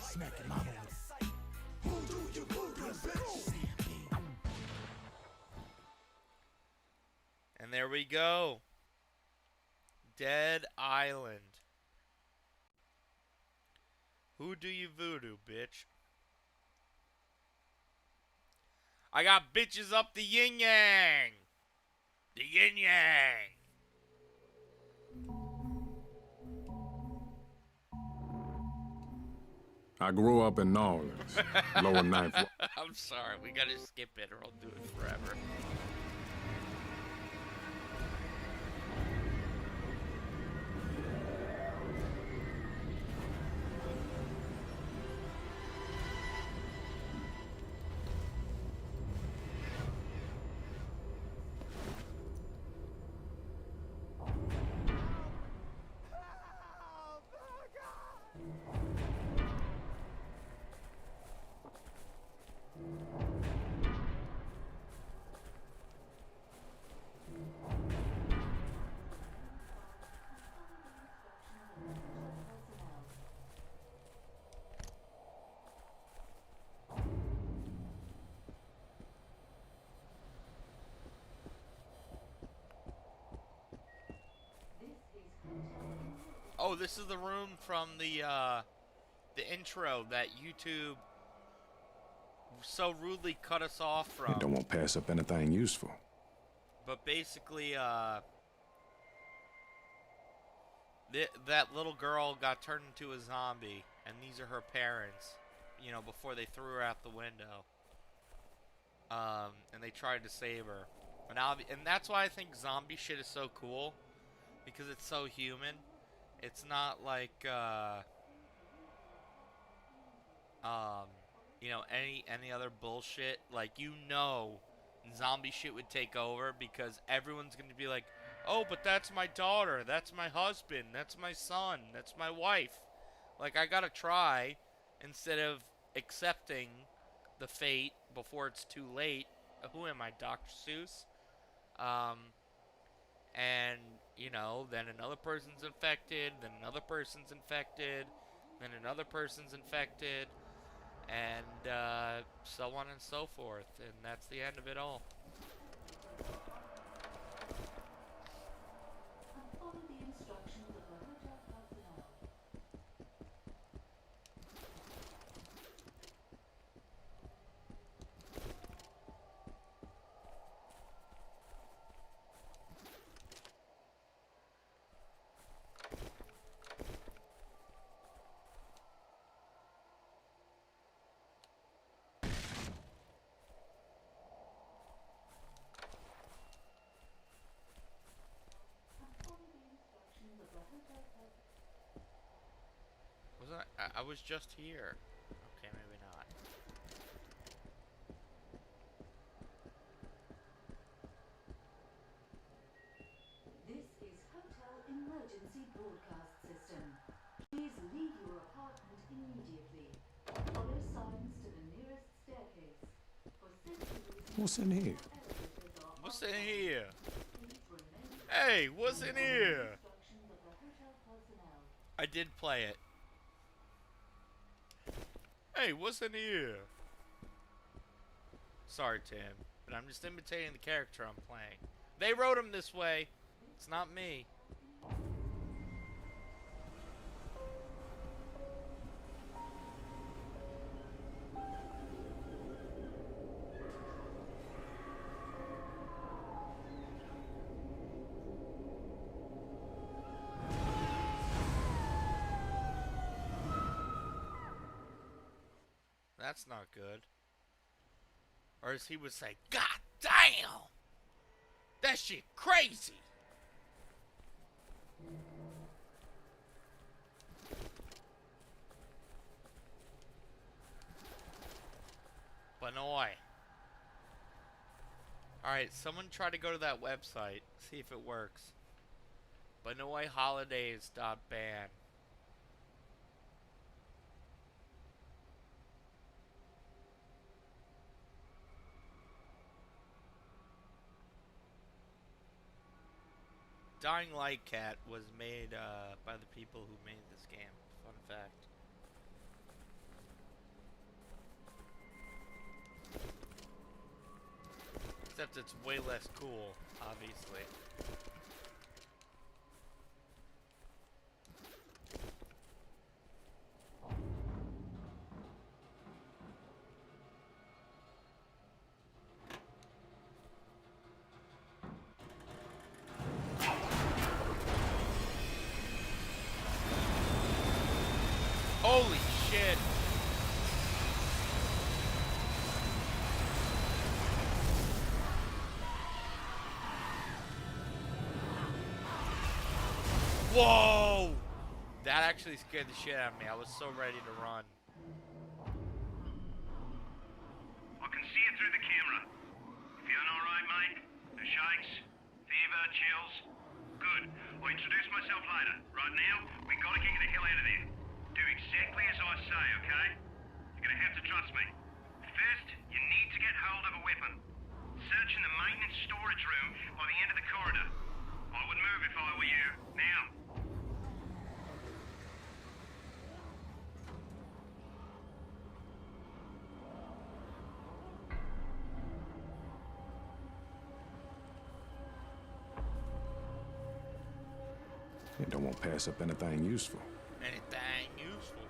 Smack it, mama. And there we go. Dead Island. Who do you voodoo, bitch? I got bitches up the yin yang. The yin yang. I grew up in New Orleans, lower ninth. I'm sorry, we gotta skip it or I'll do it forever. Oh, this is the room from the intro that YouTube so rudely cut us off from. Don't want to pass up anything useful. But basically, that little girl got turned into a zombie, and these are her parents, you know, before they threw her out the window. And they tried to save her. But now, and that's why I think zombie shit is so cool, because it's so human. It's not like, you know, any other bullshit. Like, you know, zombie shit would take over because everyone's gonna be like, oh, but that's my daughter, that's my husband, that's my son, that's my wife. Like, I gotta try instead of accepting the fate before it's too late. Who am I, Dr. Seuss? And, you know, then another person's infected, then another person's infected, then another person's infected, and so on and so forth. And that's the end of it all. Follow the instructions of the hotel personnel. Wasn't I was just here. Okay, maybe not. This is Hotel Emergency Broadcast System. Please leave your apartment immediately. Follow signs to the nearest staircase. For safety reasons, What's in here? What's in here? Hey, what's in here? instructions of the hotel personnel. I did play it. Hey, what's in here? Sorry, Tim, but I'm just imitating the character I'm playing. They wrote him this way. It's not me. That's not good. Or as he would say, God damn! That shit crazy! Benoy. Alright, someone try to go to that website. See if it works. BanoiHolidays.ban. Dying Light Cat was made by the people who made this game. Fun fact. Except it's way less cool, obviously. Holy shit! Whoa! That actually scared the shit out of me. I was so ready to run. I can see it through the camera. Feeling alright, mate? The shakes? Fever? Chills? Good. I'll introduce myself later. Right now, we gotta get you the hell out of there. Do exactly as I say, okay? You're gonna have to trust me. First, you need to get hold of a weapon. Search in the maintenance storage room by the end of the corridor. I would move if I were you. Now. You don't want to pass up anything useful. Anything useful.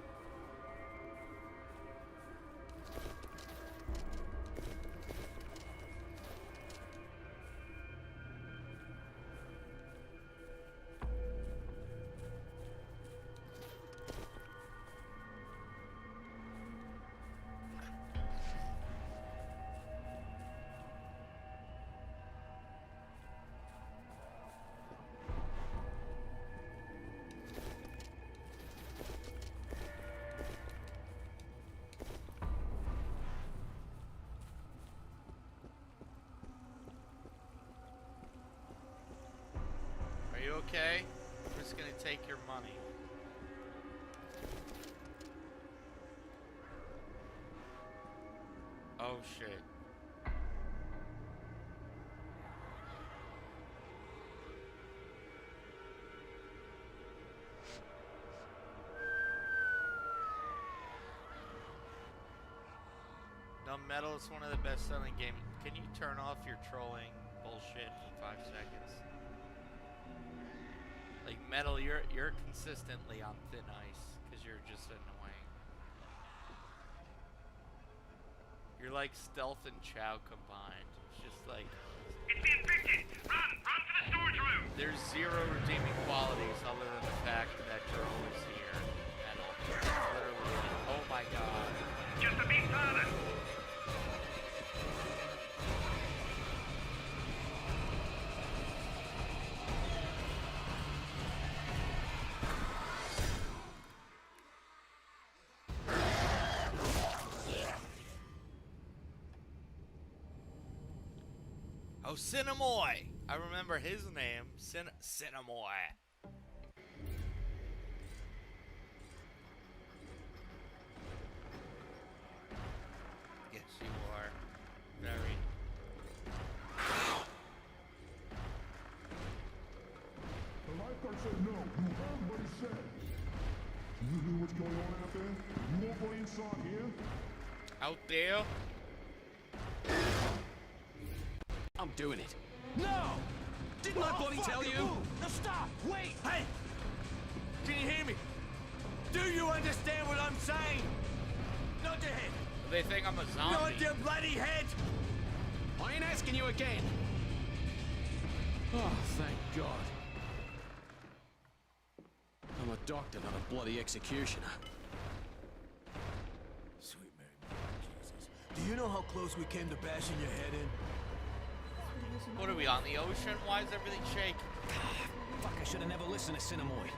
Are you okay? I'm just gonna take your money. Oh shit. No, Metal is one of the best selling games. Can you turn off your trolling bullshit for 5 seconds? Like, Metal, you're consistently on thin ice because you're just annoying. You're like Stealth and Chow combined. It's just like... It's the infected! Run! Run for the storage room! There's zero redeeming qualities other than the fact that you're always here. Metal. Literally. Oh my god. Just a bit further! Oh, Cinemoy! I remember his name. Cinemoy. Yes, you are. Very. The lifeguard said no. You heard what he said. You hear what's going on out there? You won't go inside here? Out there? I'm doing it. No! Didn't I bloody tell you? Now stop! Wait! Hey! Can you hear me? Do you understand what I'm saying? Nod your head. They think I'm a zombie. Nod your bloody head! I ain't asking you again. Oh, thank God. I'm a doctor, not a bloody executioner. Sweet Mary, Jesus. Do you know how close we came to bashing your head in? What are we, on the ocean? Why is everything shaking? Fuck, I should have never listened to Cinemoy.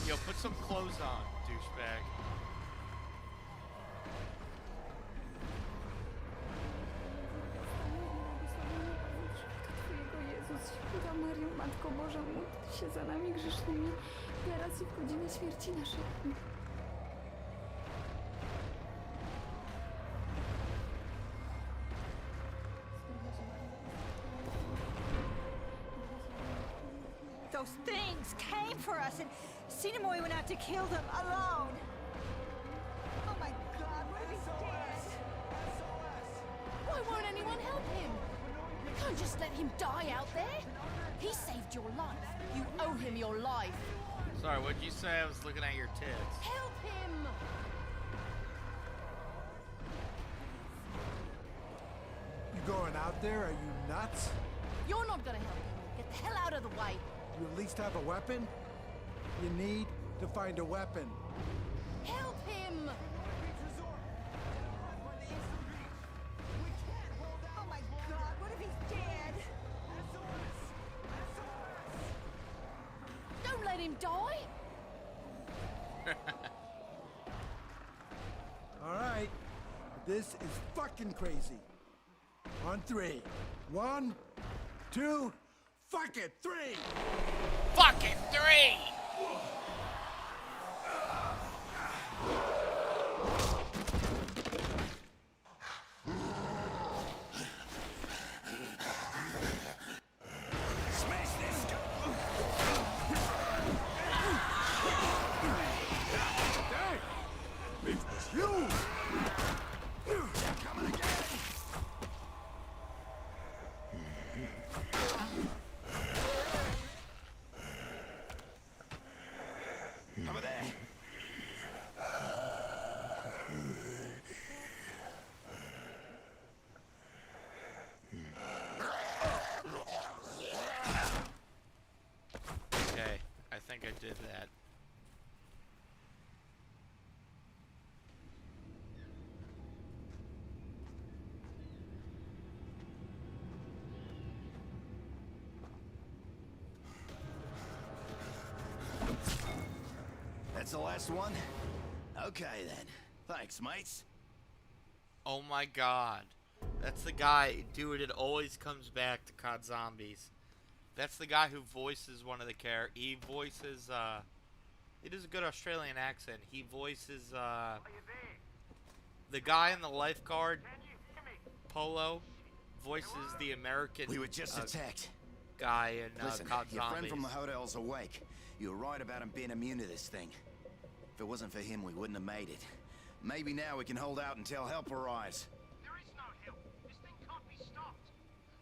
Yo, put some clothes on, douchebag. Święta Mario, Matko Boża, módl się za nami grzesznymi, teraz i w godzinę śmierci naszej. Those things came for us, and Sinamoi went out to kill them alone. Oh my God, what if he's dead? Why won't anyone help him? You can't just let him die out there. He saved your life. You owe him your life. Sorry, what'd you say? I was looking at your tits. Help him! You going out there? Are you nuts? You're not gonna help him. Get the hell out of the way. You at least have a weapon? You need to find a weapon. Help him! Oh my God, what if he's dead? Don't let him die. All right. This is fucking crazy. On 3. 1, 2, fuck it, 3! Fucking 3! Smash this! Hey! You! Coming again! Over there. Okay, I think I did that. That's the last one? Okay, then. Thanks, mates. Oh my god. That's the guy, dude, it always comes back to COD Zombies. That's the guy who voices one of the characters. He voices, he does a good Australian accent. He voices, the guy in the lifeguard, Polo, voices the American, We were just attacked. guy in, Listen, COD your friend Zombies. from the hotel's awake. You were right about him being immune to this thing. If it wasn't for him, we wouldn't have made it. Maybe now we can hold out until help arrives. There is no help. This thing can't be stopped.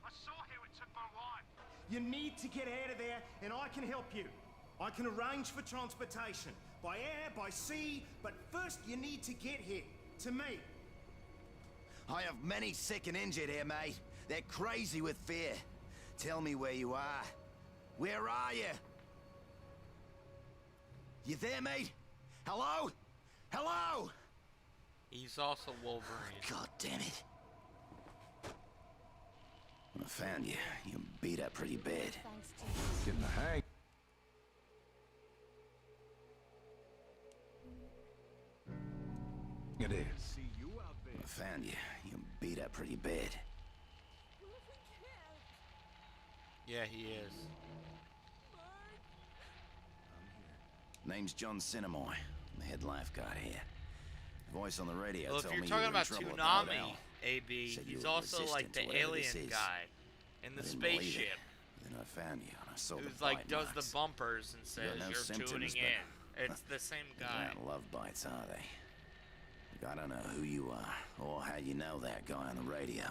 I saw how it took my wife. You need to get out of there, and I can help you. I can arrange for transportation, by air, by sea, but first you need to get here, to me. I have many sick and injured here, mate. They're crazy with fear. Tell me where you are. Where are you? You there, mate? Hello? Hello? He's also Wolverine. God damn it. I found you. You beat up pretty bad. Getting the hang. It is. I found you. You beat up pretty bad. Yeah, he is. Name's John Sinamoi. I'm the head lifeguard here. Voice on the radio Well, if told you're me talking you were in about trouble at the Toonami, hotel. AB, Said you he's were also like resistant the to whatever alien this is. guy in the I didn't believe it. spaceship. Then I found you and I saw Who's the like bite does marks. the bumpers and says no you're symptoms, tuning but- in. It's the same They're guy. not love bites, are they? I don't know who you are, or how you know that guy on the radio,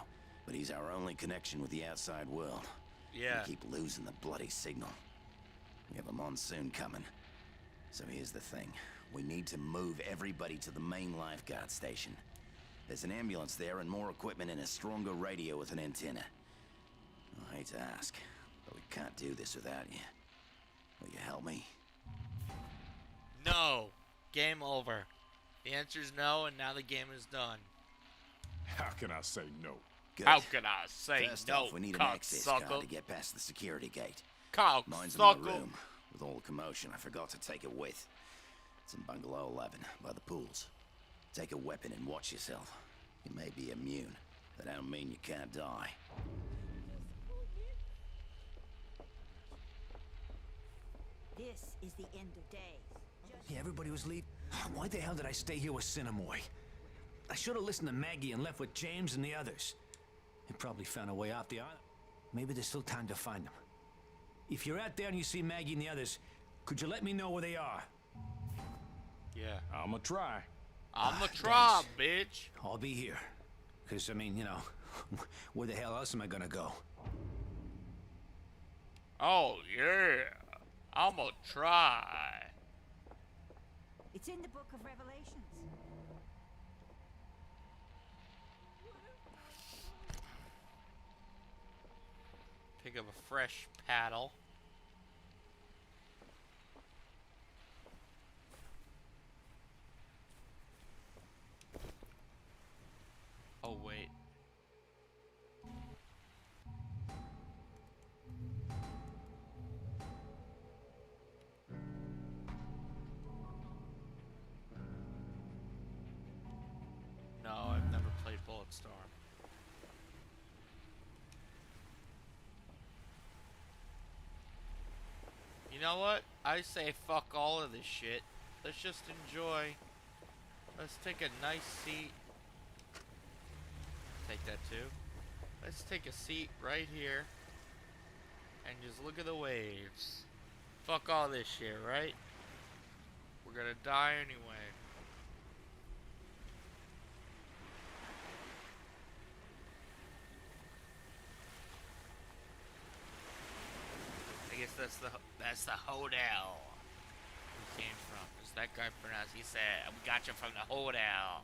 but he's our only connection with the outside world. Yeah. We keep losing the bloody signal. We have a monsoon coming. So here's the thing. We need to move everybody to the main lifeguard station. There's an ambulance there and more equipment and a stronger radio with an antenna. I hate to ask, but we can't do this without you. Will you help me? No. Game over. The answer is no, and now the game is done. How can I say no? Good. How can I say First no, off, we need an access card cocksucker? to get past the security gate. Cocksucker. Mine's in my room. With all the commotion, I forgot to take it with. It's in Bungalow 11, by the pools. Take a weapon and watch yourself. You may be immune, but that don't mean you can't die. This is the end of days. Yeah, everybody was leaving. Why the hell did I stay here with Cinemoy? I should have listened to Maggie and left with James and the others. They probably found a way off the island. Maybe there's still time to find them. If you're out there and you see Maggie and the others, could you let me know where they are? Yeah. I'ma try. I'ma try, bitch. I'll be here. Because, I mean, you know, where the hell else am I gonna go? Oh, yeah. I'ma try. It's in the Book of Revelations. Pick up a fresh paddle. Oh, wait. No, I've never played Bulletstorm. You know what? I say fuck all of this shit. Let's just enjoy. Let's take a nice seat. Take that too. Let's take a seat right here and just look at the waves. Fuck all this shit, right? We're gonna die anyway. I guess that's the hotel we came from. Is that guy pronounced? He said, "We got you from the hotel."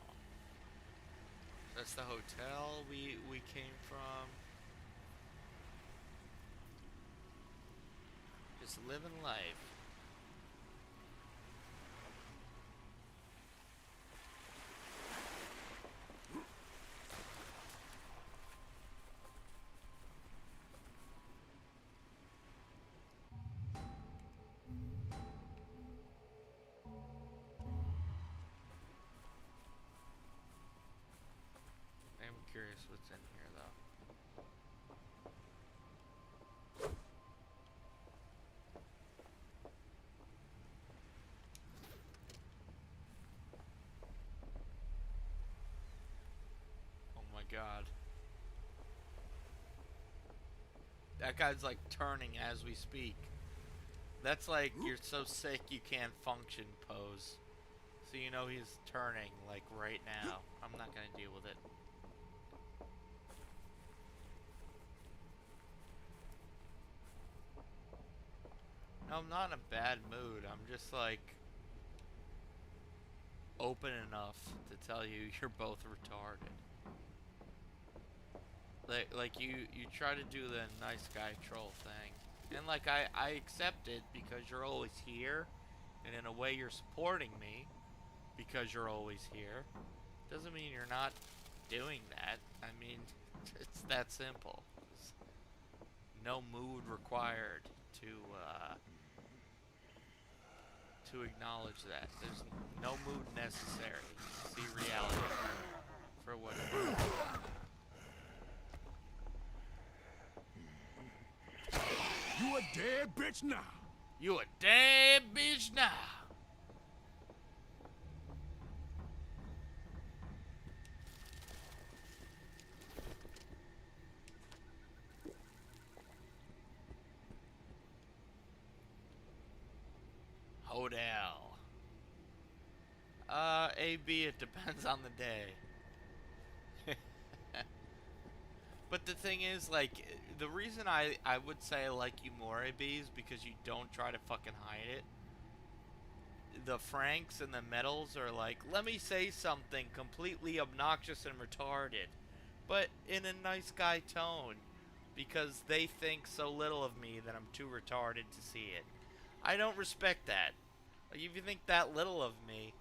That's the hotel we came from. Just living life. I'm curious what's in here though. Oh my god. That guy's like turning as we speak. That's like you're so sick you can't function pose. So you know he's turning like right now. I'm not gonna deal with it. No, I'm not in a bad mood. I'm just like open enough to tell you you're both retarded. Like you try to do the nice guy troll thing. And like I accept it because you're always here. And in a way you're supporting me because you're always here. Doesn't mean you're not doing that. I mean, it's that simple. There's no mood required to acknowledge that. There's no mood necessary to see reality for what it is. You a dead bitch now. You a dead bitch now. Hotel. A-B, it depends on the day. But the thing is, like, the reason I would say I like you more, AB, is because you don't try to fucking hide it. The Franks and the Metals are like, let me say something completely obnoxious and retarded, but in a nice guy tone, because they think so little of me that I'm too retarded to see it. I don't respect that. Like, if you think that little of me,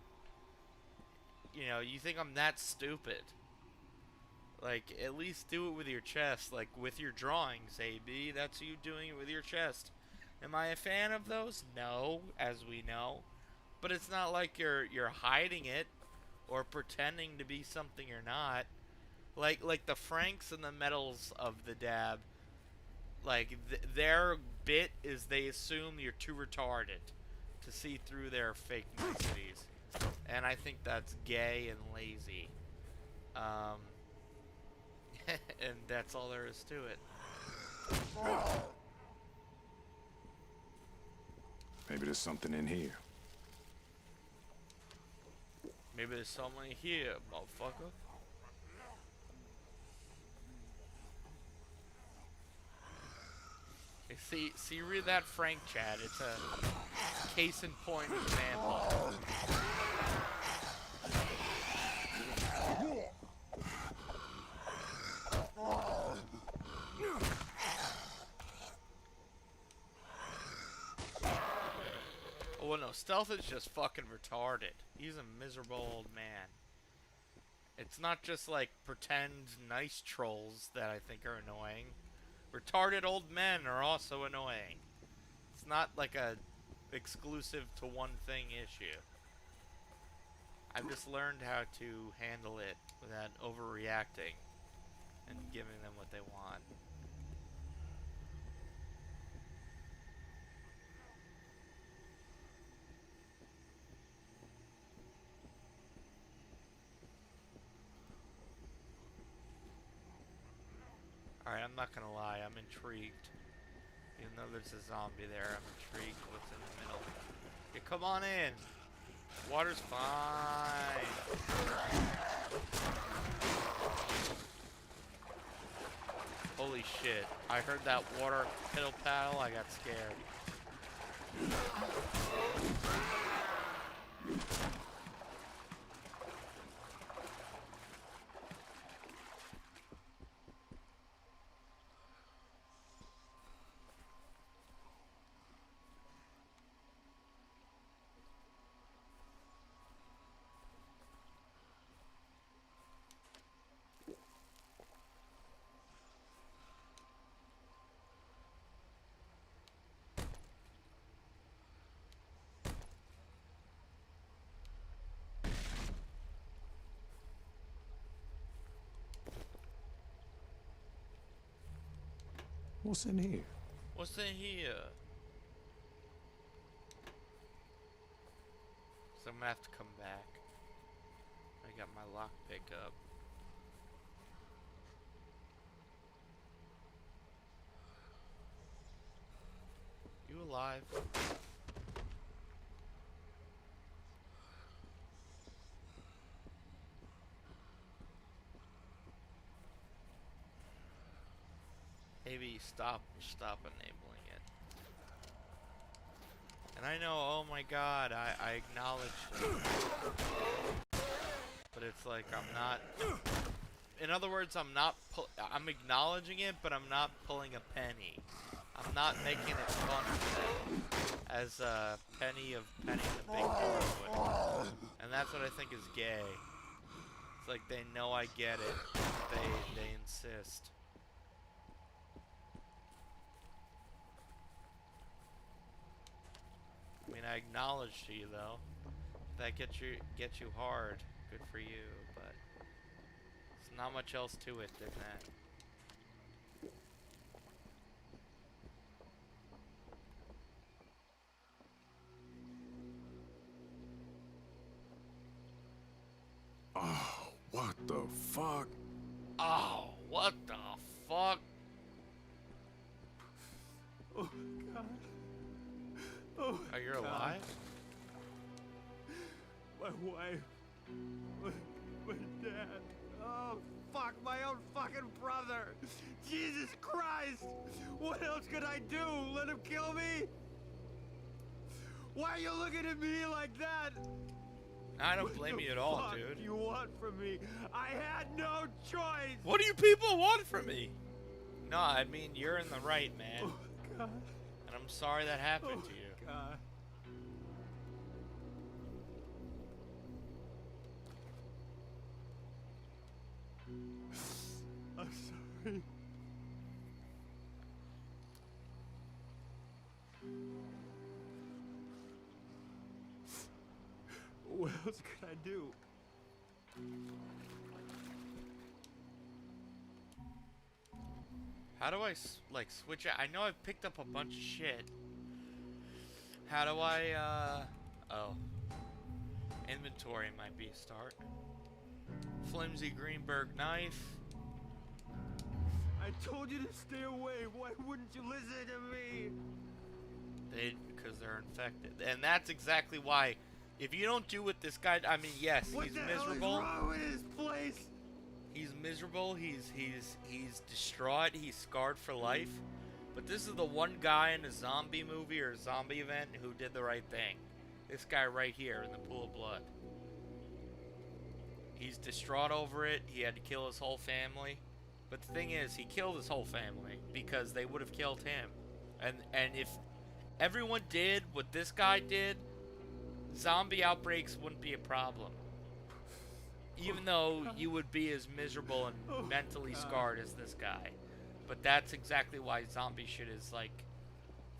you know, you think I'm that stupid. Like, at least do it with your chest, like with your drawings, AB. That's you doing it with your chest. Am I a fan of those? No, as we know. But it's not like you're hiding it or pretending to be something you're not. Like the Franks and the Metals of the dab, like they're bit is they assume you're too retarded to see through their fake niceties. And I think that's gay and lazy. And that's all there is to it. Maybe there's something in here. Maybe there's someone here, motherfucker. See, read that Frank chat. It's a case in point example. Oh no, Stealth is just fucking retarded. He's a miserable old man. It's not just like pretend nice trolls that I think are annoying. Retarded old men are also annoying. It's not like a exclusive to one thing issue. I've just learned how to handle it without overreacting and giving them what they want. Alright, I'm not gonna lie, I'm intrigued. Even though there's a zombie there, I'm intrigued what's in the middle. Yeah, come on in! Water's fine! Holy shit, I heard that water piddle paddle, I got scared. What's in here? What's in here? So I'm gonna have to come back. I got my lockpick up. You alive? Maybe stop enabling it. And I know, oh my god, I acknowledge, but it's like I'm not. In other words, I'm acknowledging it, but I'm not pulling a penny. I'm not making it fun for them, as Penny of Penny the Big Door would. And that's what I think is gay. It's like they know I get it. They insist. I mean, I acknowledge to you though. If that gets you hard, good for you. But there's not much else to it than that. Oh, what the fuck? Oh, what the fuck? Oh, God. Oh, Are you God. alive? My wife. My dad. Oh, fuck, my own fucking brother. Jesus Christ. What else could I do? Let him kill me? Why are you looking at me like that? I don't blame you at all, What dude. do you want from me? I had no choice. What do you people want from me? No, I mean, you're in the right, man. Oh, God. And I'm sorry that happened to you. God. I'm sorry. What else could I do? How How do I, like, switch it? I know I've picked up a bunch of shit. How do I, oh. Inventory might be a start. Flimsy Greenberg knife. I told you to stay away. Why wouldn't you listen to me? Because they're infected. And that's exactly why. If you don't do what this guy, I mean, yes, What he's the miserable. hell is wrong with this place? He's miserable. He's distraught. He's scarred for life. But this is the one guy in a zombie movie or a zombie event who did the right thing. This guy right here in the pool of blood. He's distraught over it. He had to kill his whole family. But the thing is, he killed his whole family because they would have killed him. And if everyone did what this guy did, zombie outbreaks wouldn't be a problem. Even though you would be as miserable and mentally scarred as this guy. But that's exactly why zombie shit is, like,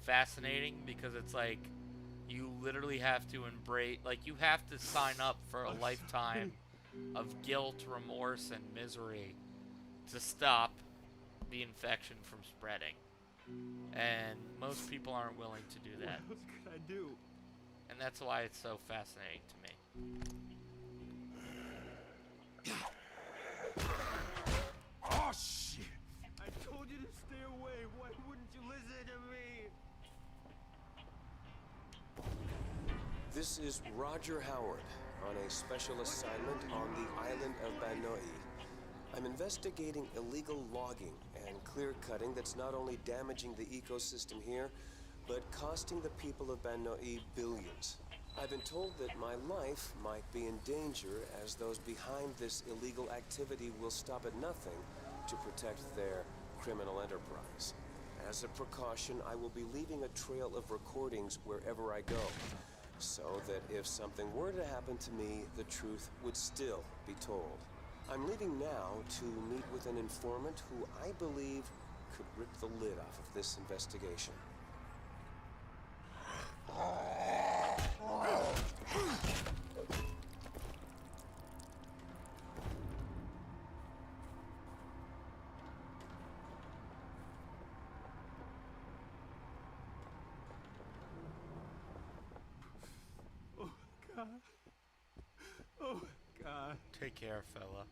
fascinating. Because it's like, you literally have to embrace, like, you have to sign up for a lifetime of guilt, remorse, and misery to stop the infection from spreading. And most people aren't willing to do that. What else could I do? And that's why it's so fascinating to me. Oh, shit. I told you to stay away. Why wouldn't you listen to me? This is Roger Howard on a special assignment on the island of Banoi. I'm investigating illegal logging and clear-cutting that's not only damaging the ecosystem here, but costing the people of Banoi billions. I've been told that my life might be in danger as those behind this illegal activity will stop at nothing to protect their criminal enterprise. As a precaution, I will be leaving a trail of recordings wherever I go, so that if something were to happen to me, the truth would still be told. I'm leaving now to meet with an informant who I believe could rip the lid off of this investigation. Oh, God. Oh, God. Take care, fella.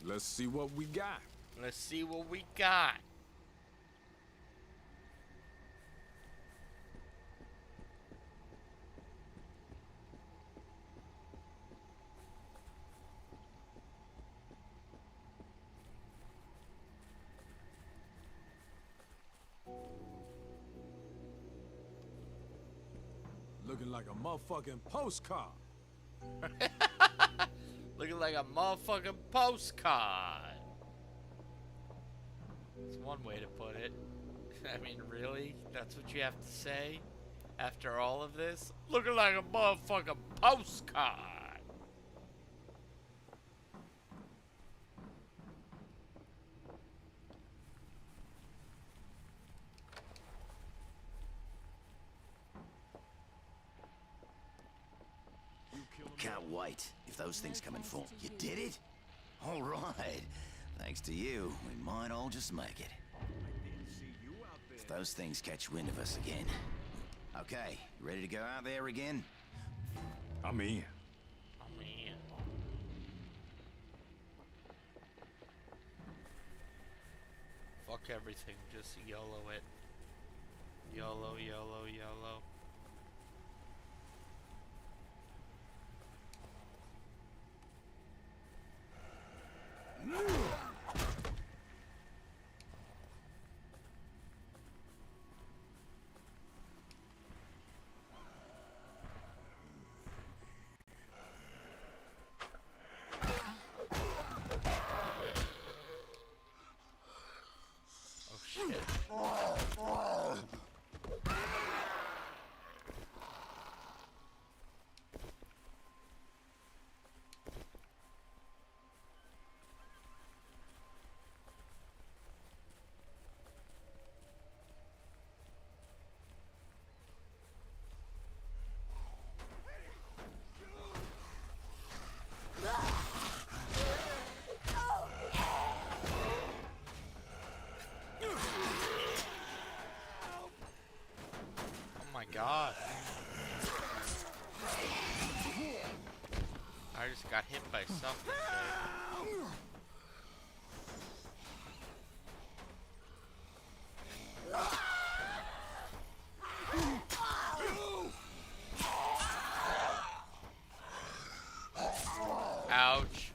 Let's see what we got. Let's see what we got. Looking like a motherfucking postcard. Looking like a motherfucking postcard. That's one way to put it. I mean, really? That's what you have to say? After all of this? Looking like a motherfucking postcard. Can't wait. If those things come in full, you did it? All right. Thanks to you, we might all just make it. If those things catch wind of us again. Okay, you ready to go out there again? I'm in. I'm in. Fuck everything, just YOLO it. YOLO, YOLO, YOLO. god. I just got hit by something. Ouch.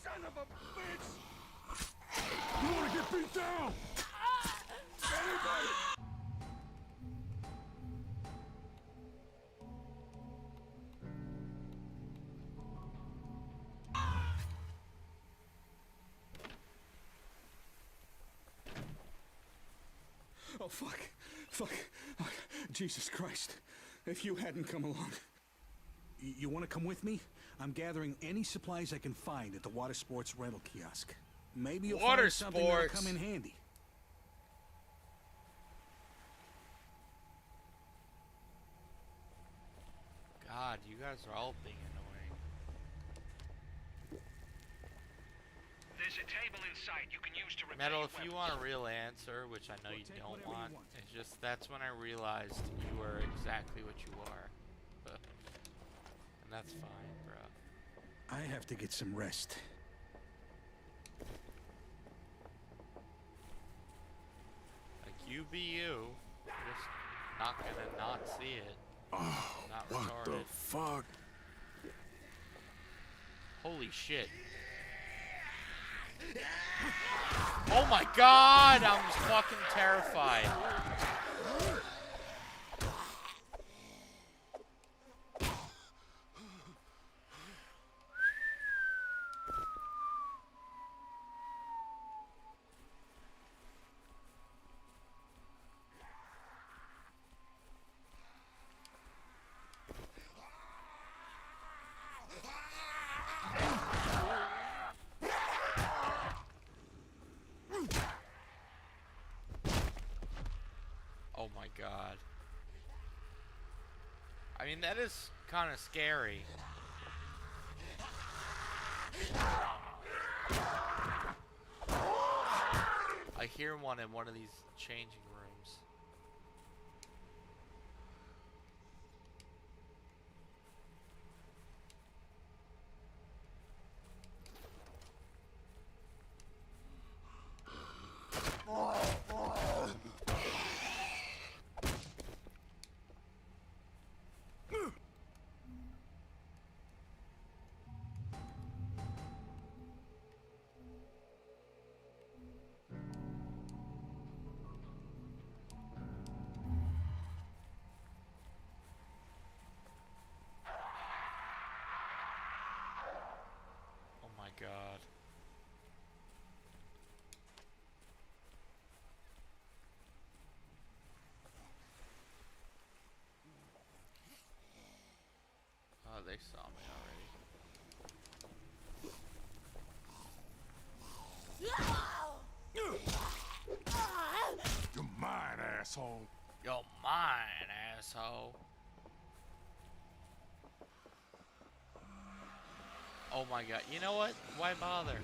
Son of a bitch! You wanna get beat down? Anybody? Oh, fuck. Fuck. Oh, Jesus Christ. If you hadn't come along. You want to come with me? I'm gathering any supplies I can find at the water sports rental kiosk. Maybe you'll Water find something that'll sports. come in handy. God, you guys are all being annoying. There's a table in sight you can use to repair Metal, your if you weapons. want a real answer, which I know you don't want, it's just that's when I realized you were exactly what you are. And that's fine, bro. I have to get some rest. Like, you be you. Just not gonna not see it. Oh, Not what retarded. the fuck? Holy shit. Oh my god! I'm fucking terrified. Oh my god. I mean, that is kind of scary. I hear one in one of these changing rooms. Oh my god. Oh, they saw me already. You're mine, asshole. You're mine, asshole. Oh my god. You know what? Why bother?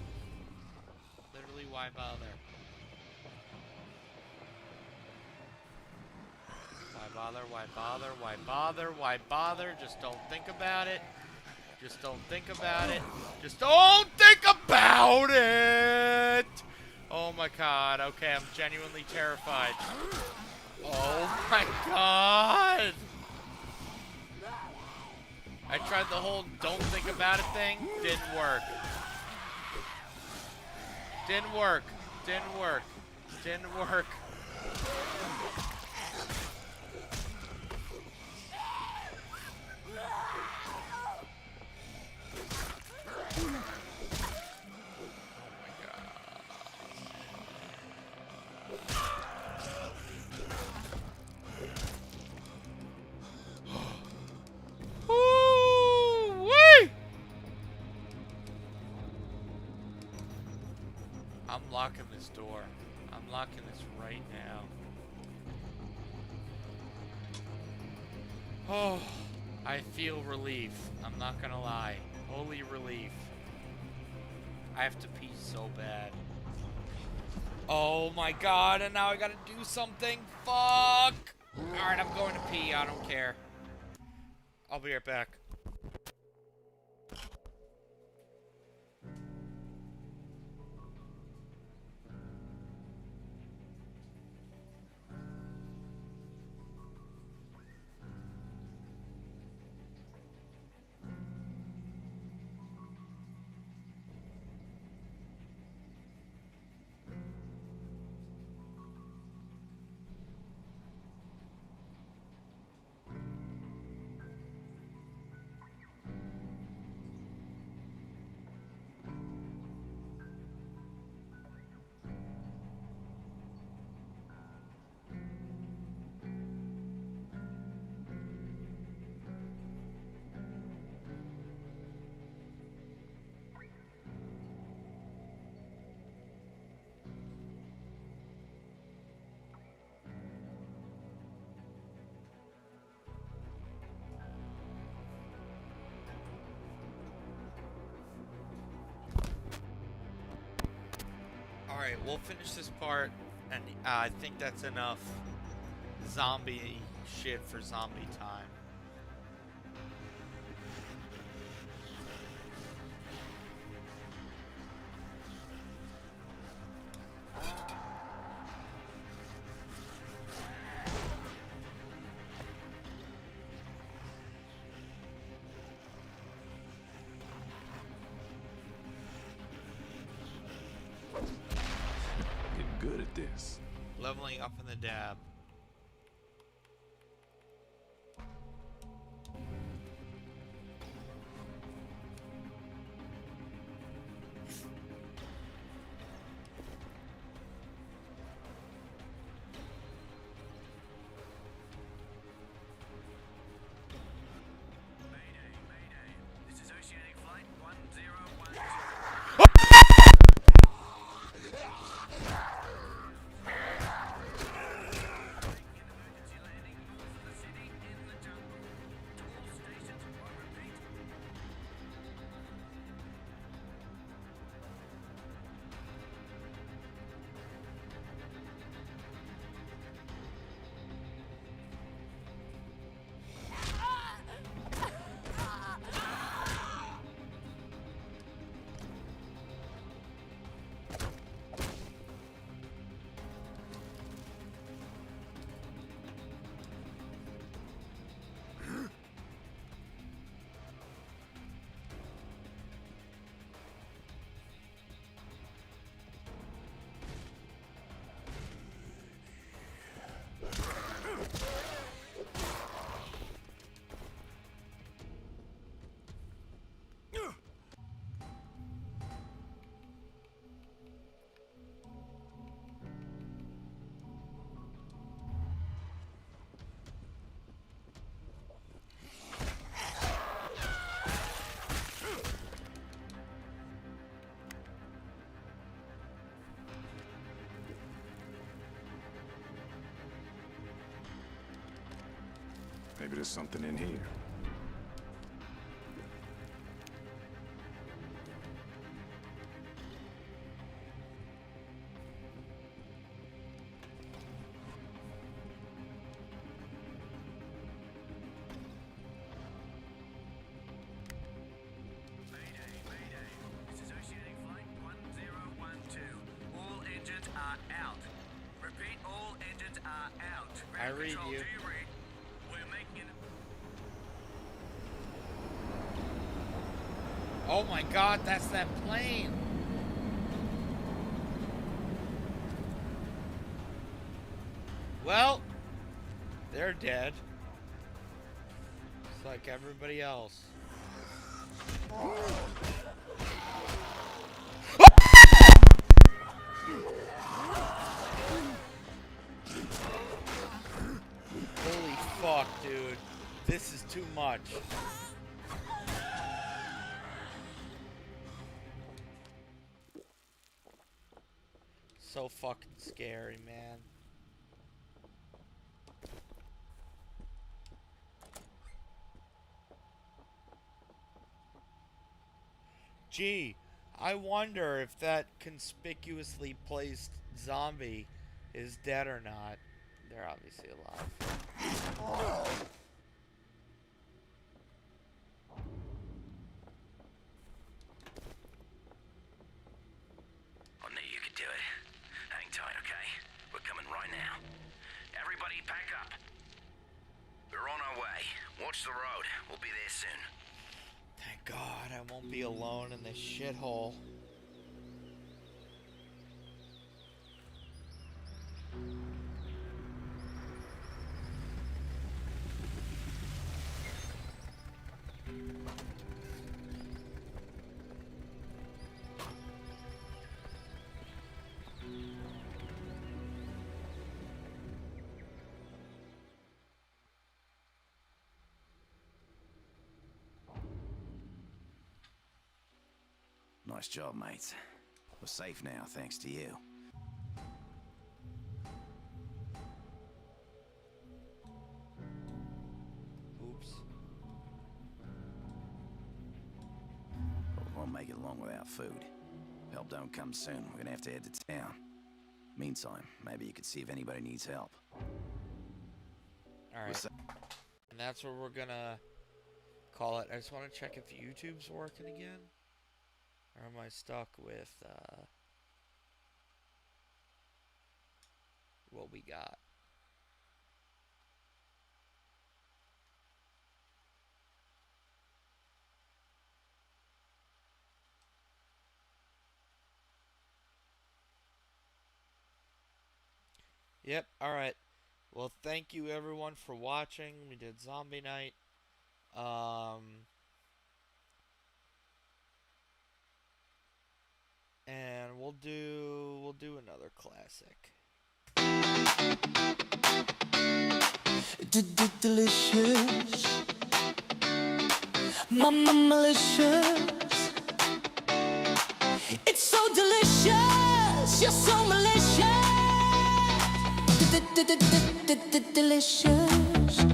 Literally, why bother? Why bother? Why bother? Why bother? Why bother? Just don't think about it. Just don't think about it. Just don't think about it! Oh my god. Okay, I'm genuinely terrified. Oh my god! I tried the whole don't think about it thing. Didn't work. Didn't work. Didn't work. Didn't work. I'm locking this door. I'm locking this right now. Oh, I feel relief. I'm not gonna lie. Holy relief. I have to pee so bad. Oh my god, and now I gotta do something. Fuck! Alright, I'm going to pee. I don't care. I'll be right back. Alright, we'll finish this part, and I think that's enough zombie shit for zombie time. Get good at this. Leveling up in the dab. This is Oceanic Flight 1012. Maybe there's something in here. This is Oceanic Flight 1012. All engines are out. Repeat, all engines are out. I Ground read control, you. do you read? We're making it. Oh my god, that's that plane! Well, they're dead. Just like everybody else. Holy fuck, dude. This is too much. So fucking scary, man. Gee, I wonder if that conspicuously placed zombie is dead or not. They're obviously alive. I knew you could do it. Hang tight, okay? We're coming right now. Everybody pack up. We're on our way. Watch the road. We'll be there soon. Thank God I won't be alone in this shithole. Nice job, mates. We're safe now, thanks to you. Oops. But we won't make it long without food. Help don't come soon. We're gonna have to head to town. Meantime, maybe you could see if anybody needs help. Alright. And that's where we're gonna call it. I just want to check if YouTube's working again. Or am I stuck with what we got? Yep, alright. Well, thank you everyone for watching. We did Zombie Night. And we'll do another classic. Delicious, malicious. It's so delicious. You're so malicious. Delicious.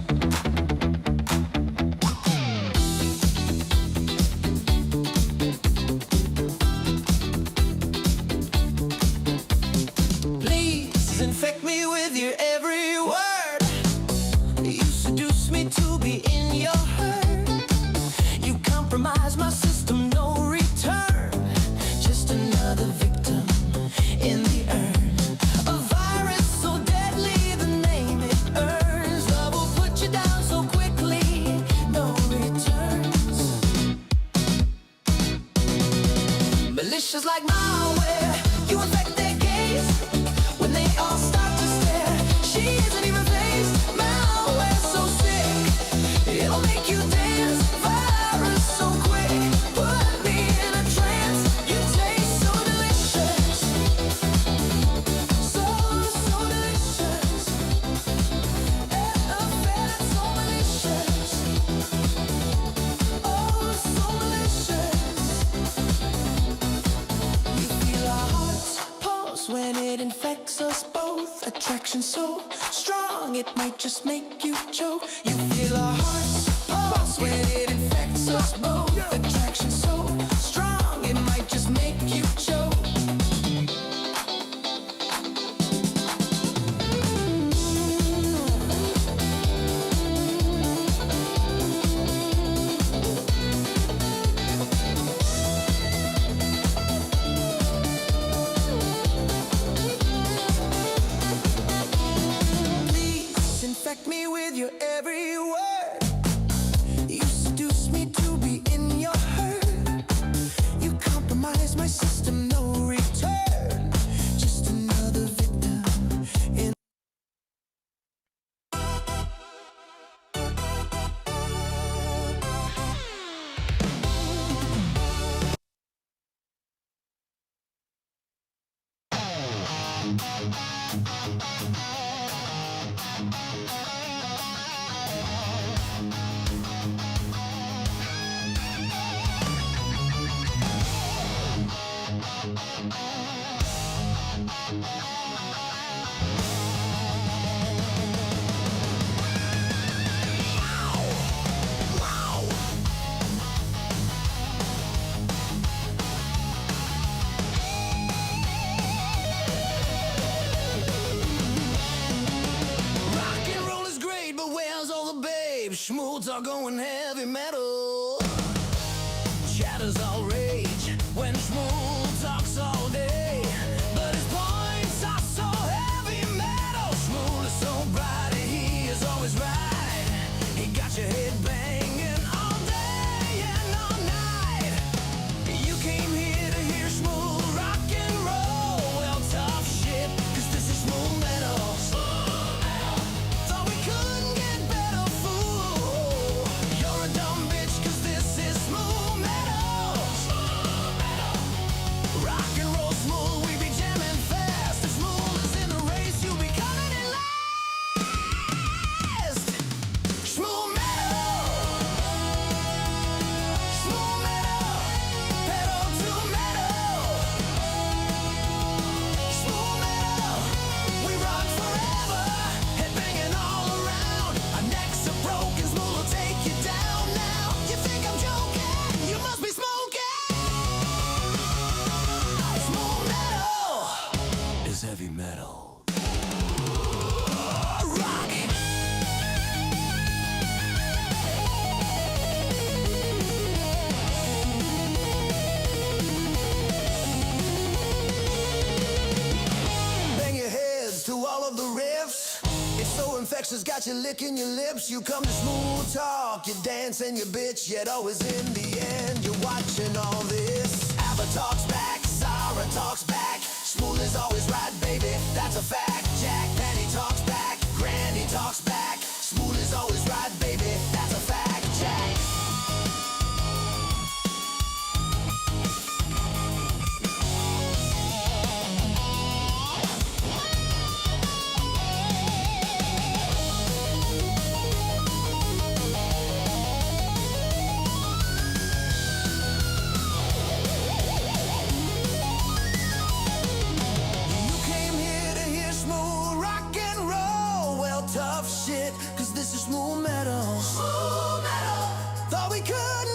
Please infect me with your every word. You seduce me to be in your herd. You compromise my system, no return. Just another victim in the urn. A virus so deadly, the name it earns. Love will put you down so quickly, no returns. Malicious like malware, you infect their gaze. When they all start to stare, she isn't even phased. Malware so sick, it'll make you dance. Virus so quick, put me in a trance. You taste so delicious, so delicious. And a fat so malicious, oh so malicious. You feel our hearts pulse when it infects us both. Attraction so strong, it might just make you choke. You feel our hearts pulse when it infects us both. Attraction so strong, it might just make you choke. Please infect me with your every word. You seduce me to be in your herd. You compromise my system, no return. Just another victim in. roads are going heavy metal. Chatters all rage when Shmuel talks all day, but his points are so heavy metal. Shmuel is so bright, he is always right. He got your head banging all day and all night. You came here to hear Shmuel rock and roll. Well, tough shit, 'cause this is Shmuel metal. Thought we couldn't get better, fool. You're a dumb bitch, 'cause this is Shmuel metal. Rock and roll Shmuel, we be jamming fast. If Shmuel is in the race, you'll be coming in last. Shmuel metal. Shmuel metal. Pedal to metal. Shmuel metal. We rock forever. Head banging all around. Our necks are broken. Shmuel will take you down now. You think I'm joking? You must be smoking. Shmuel metal is heavy metal. Rock. Bang your heads to all of the riffs. It's so infectious, got you licking your lips. You come to smooth talk, you dance and you bitch, yet always in the end you're watching all this. Abba talks back, Sarah talks back. Smooth is always right, baby, that's a fact. Jack Penny talks back, Granny talks back. Smooth is always right, baby, that's a fact. Jack. You came here to hear smooth rock and roll. Well, tough shit, 'cause this is smooth metal. Smooth metal. Thought we could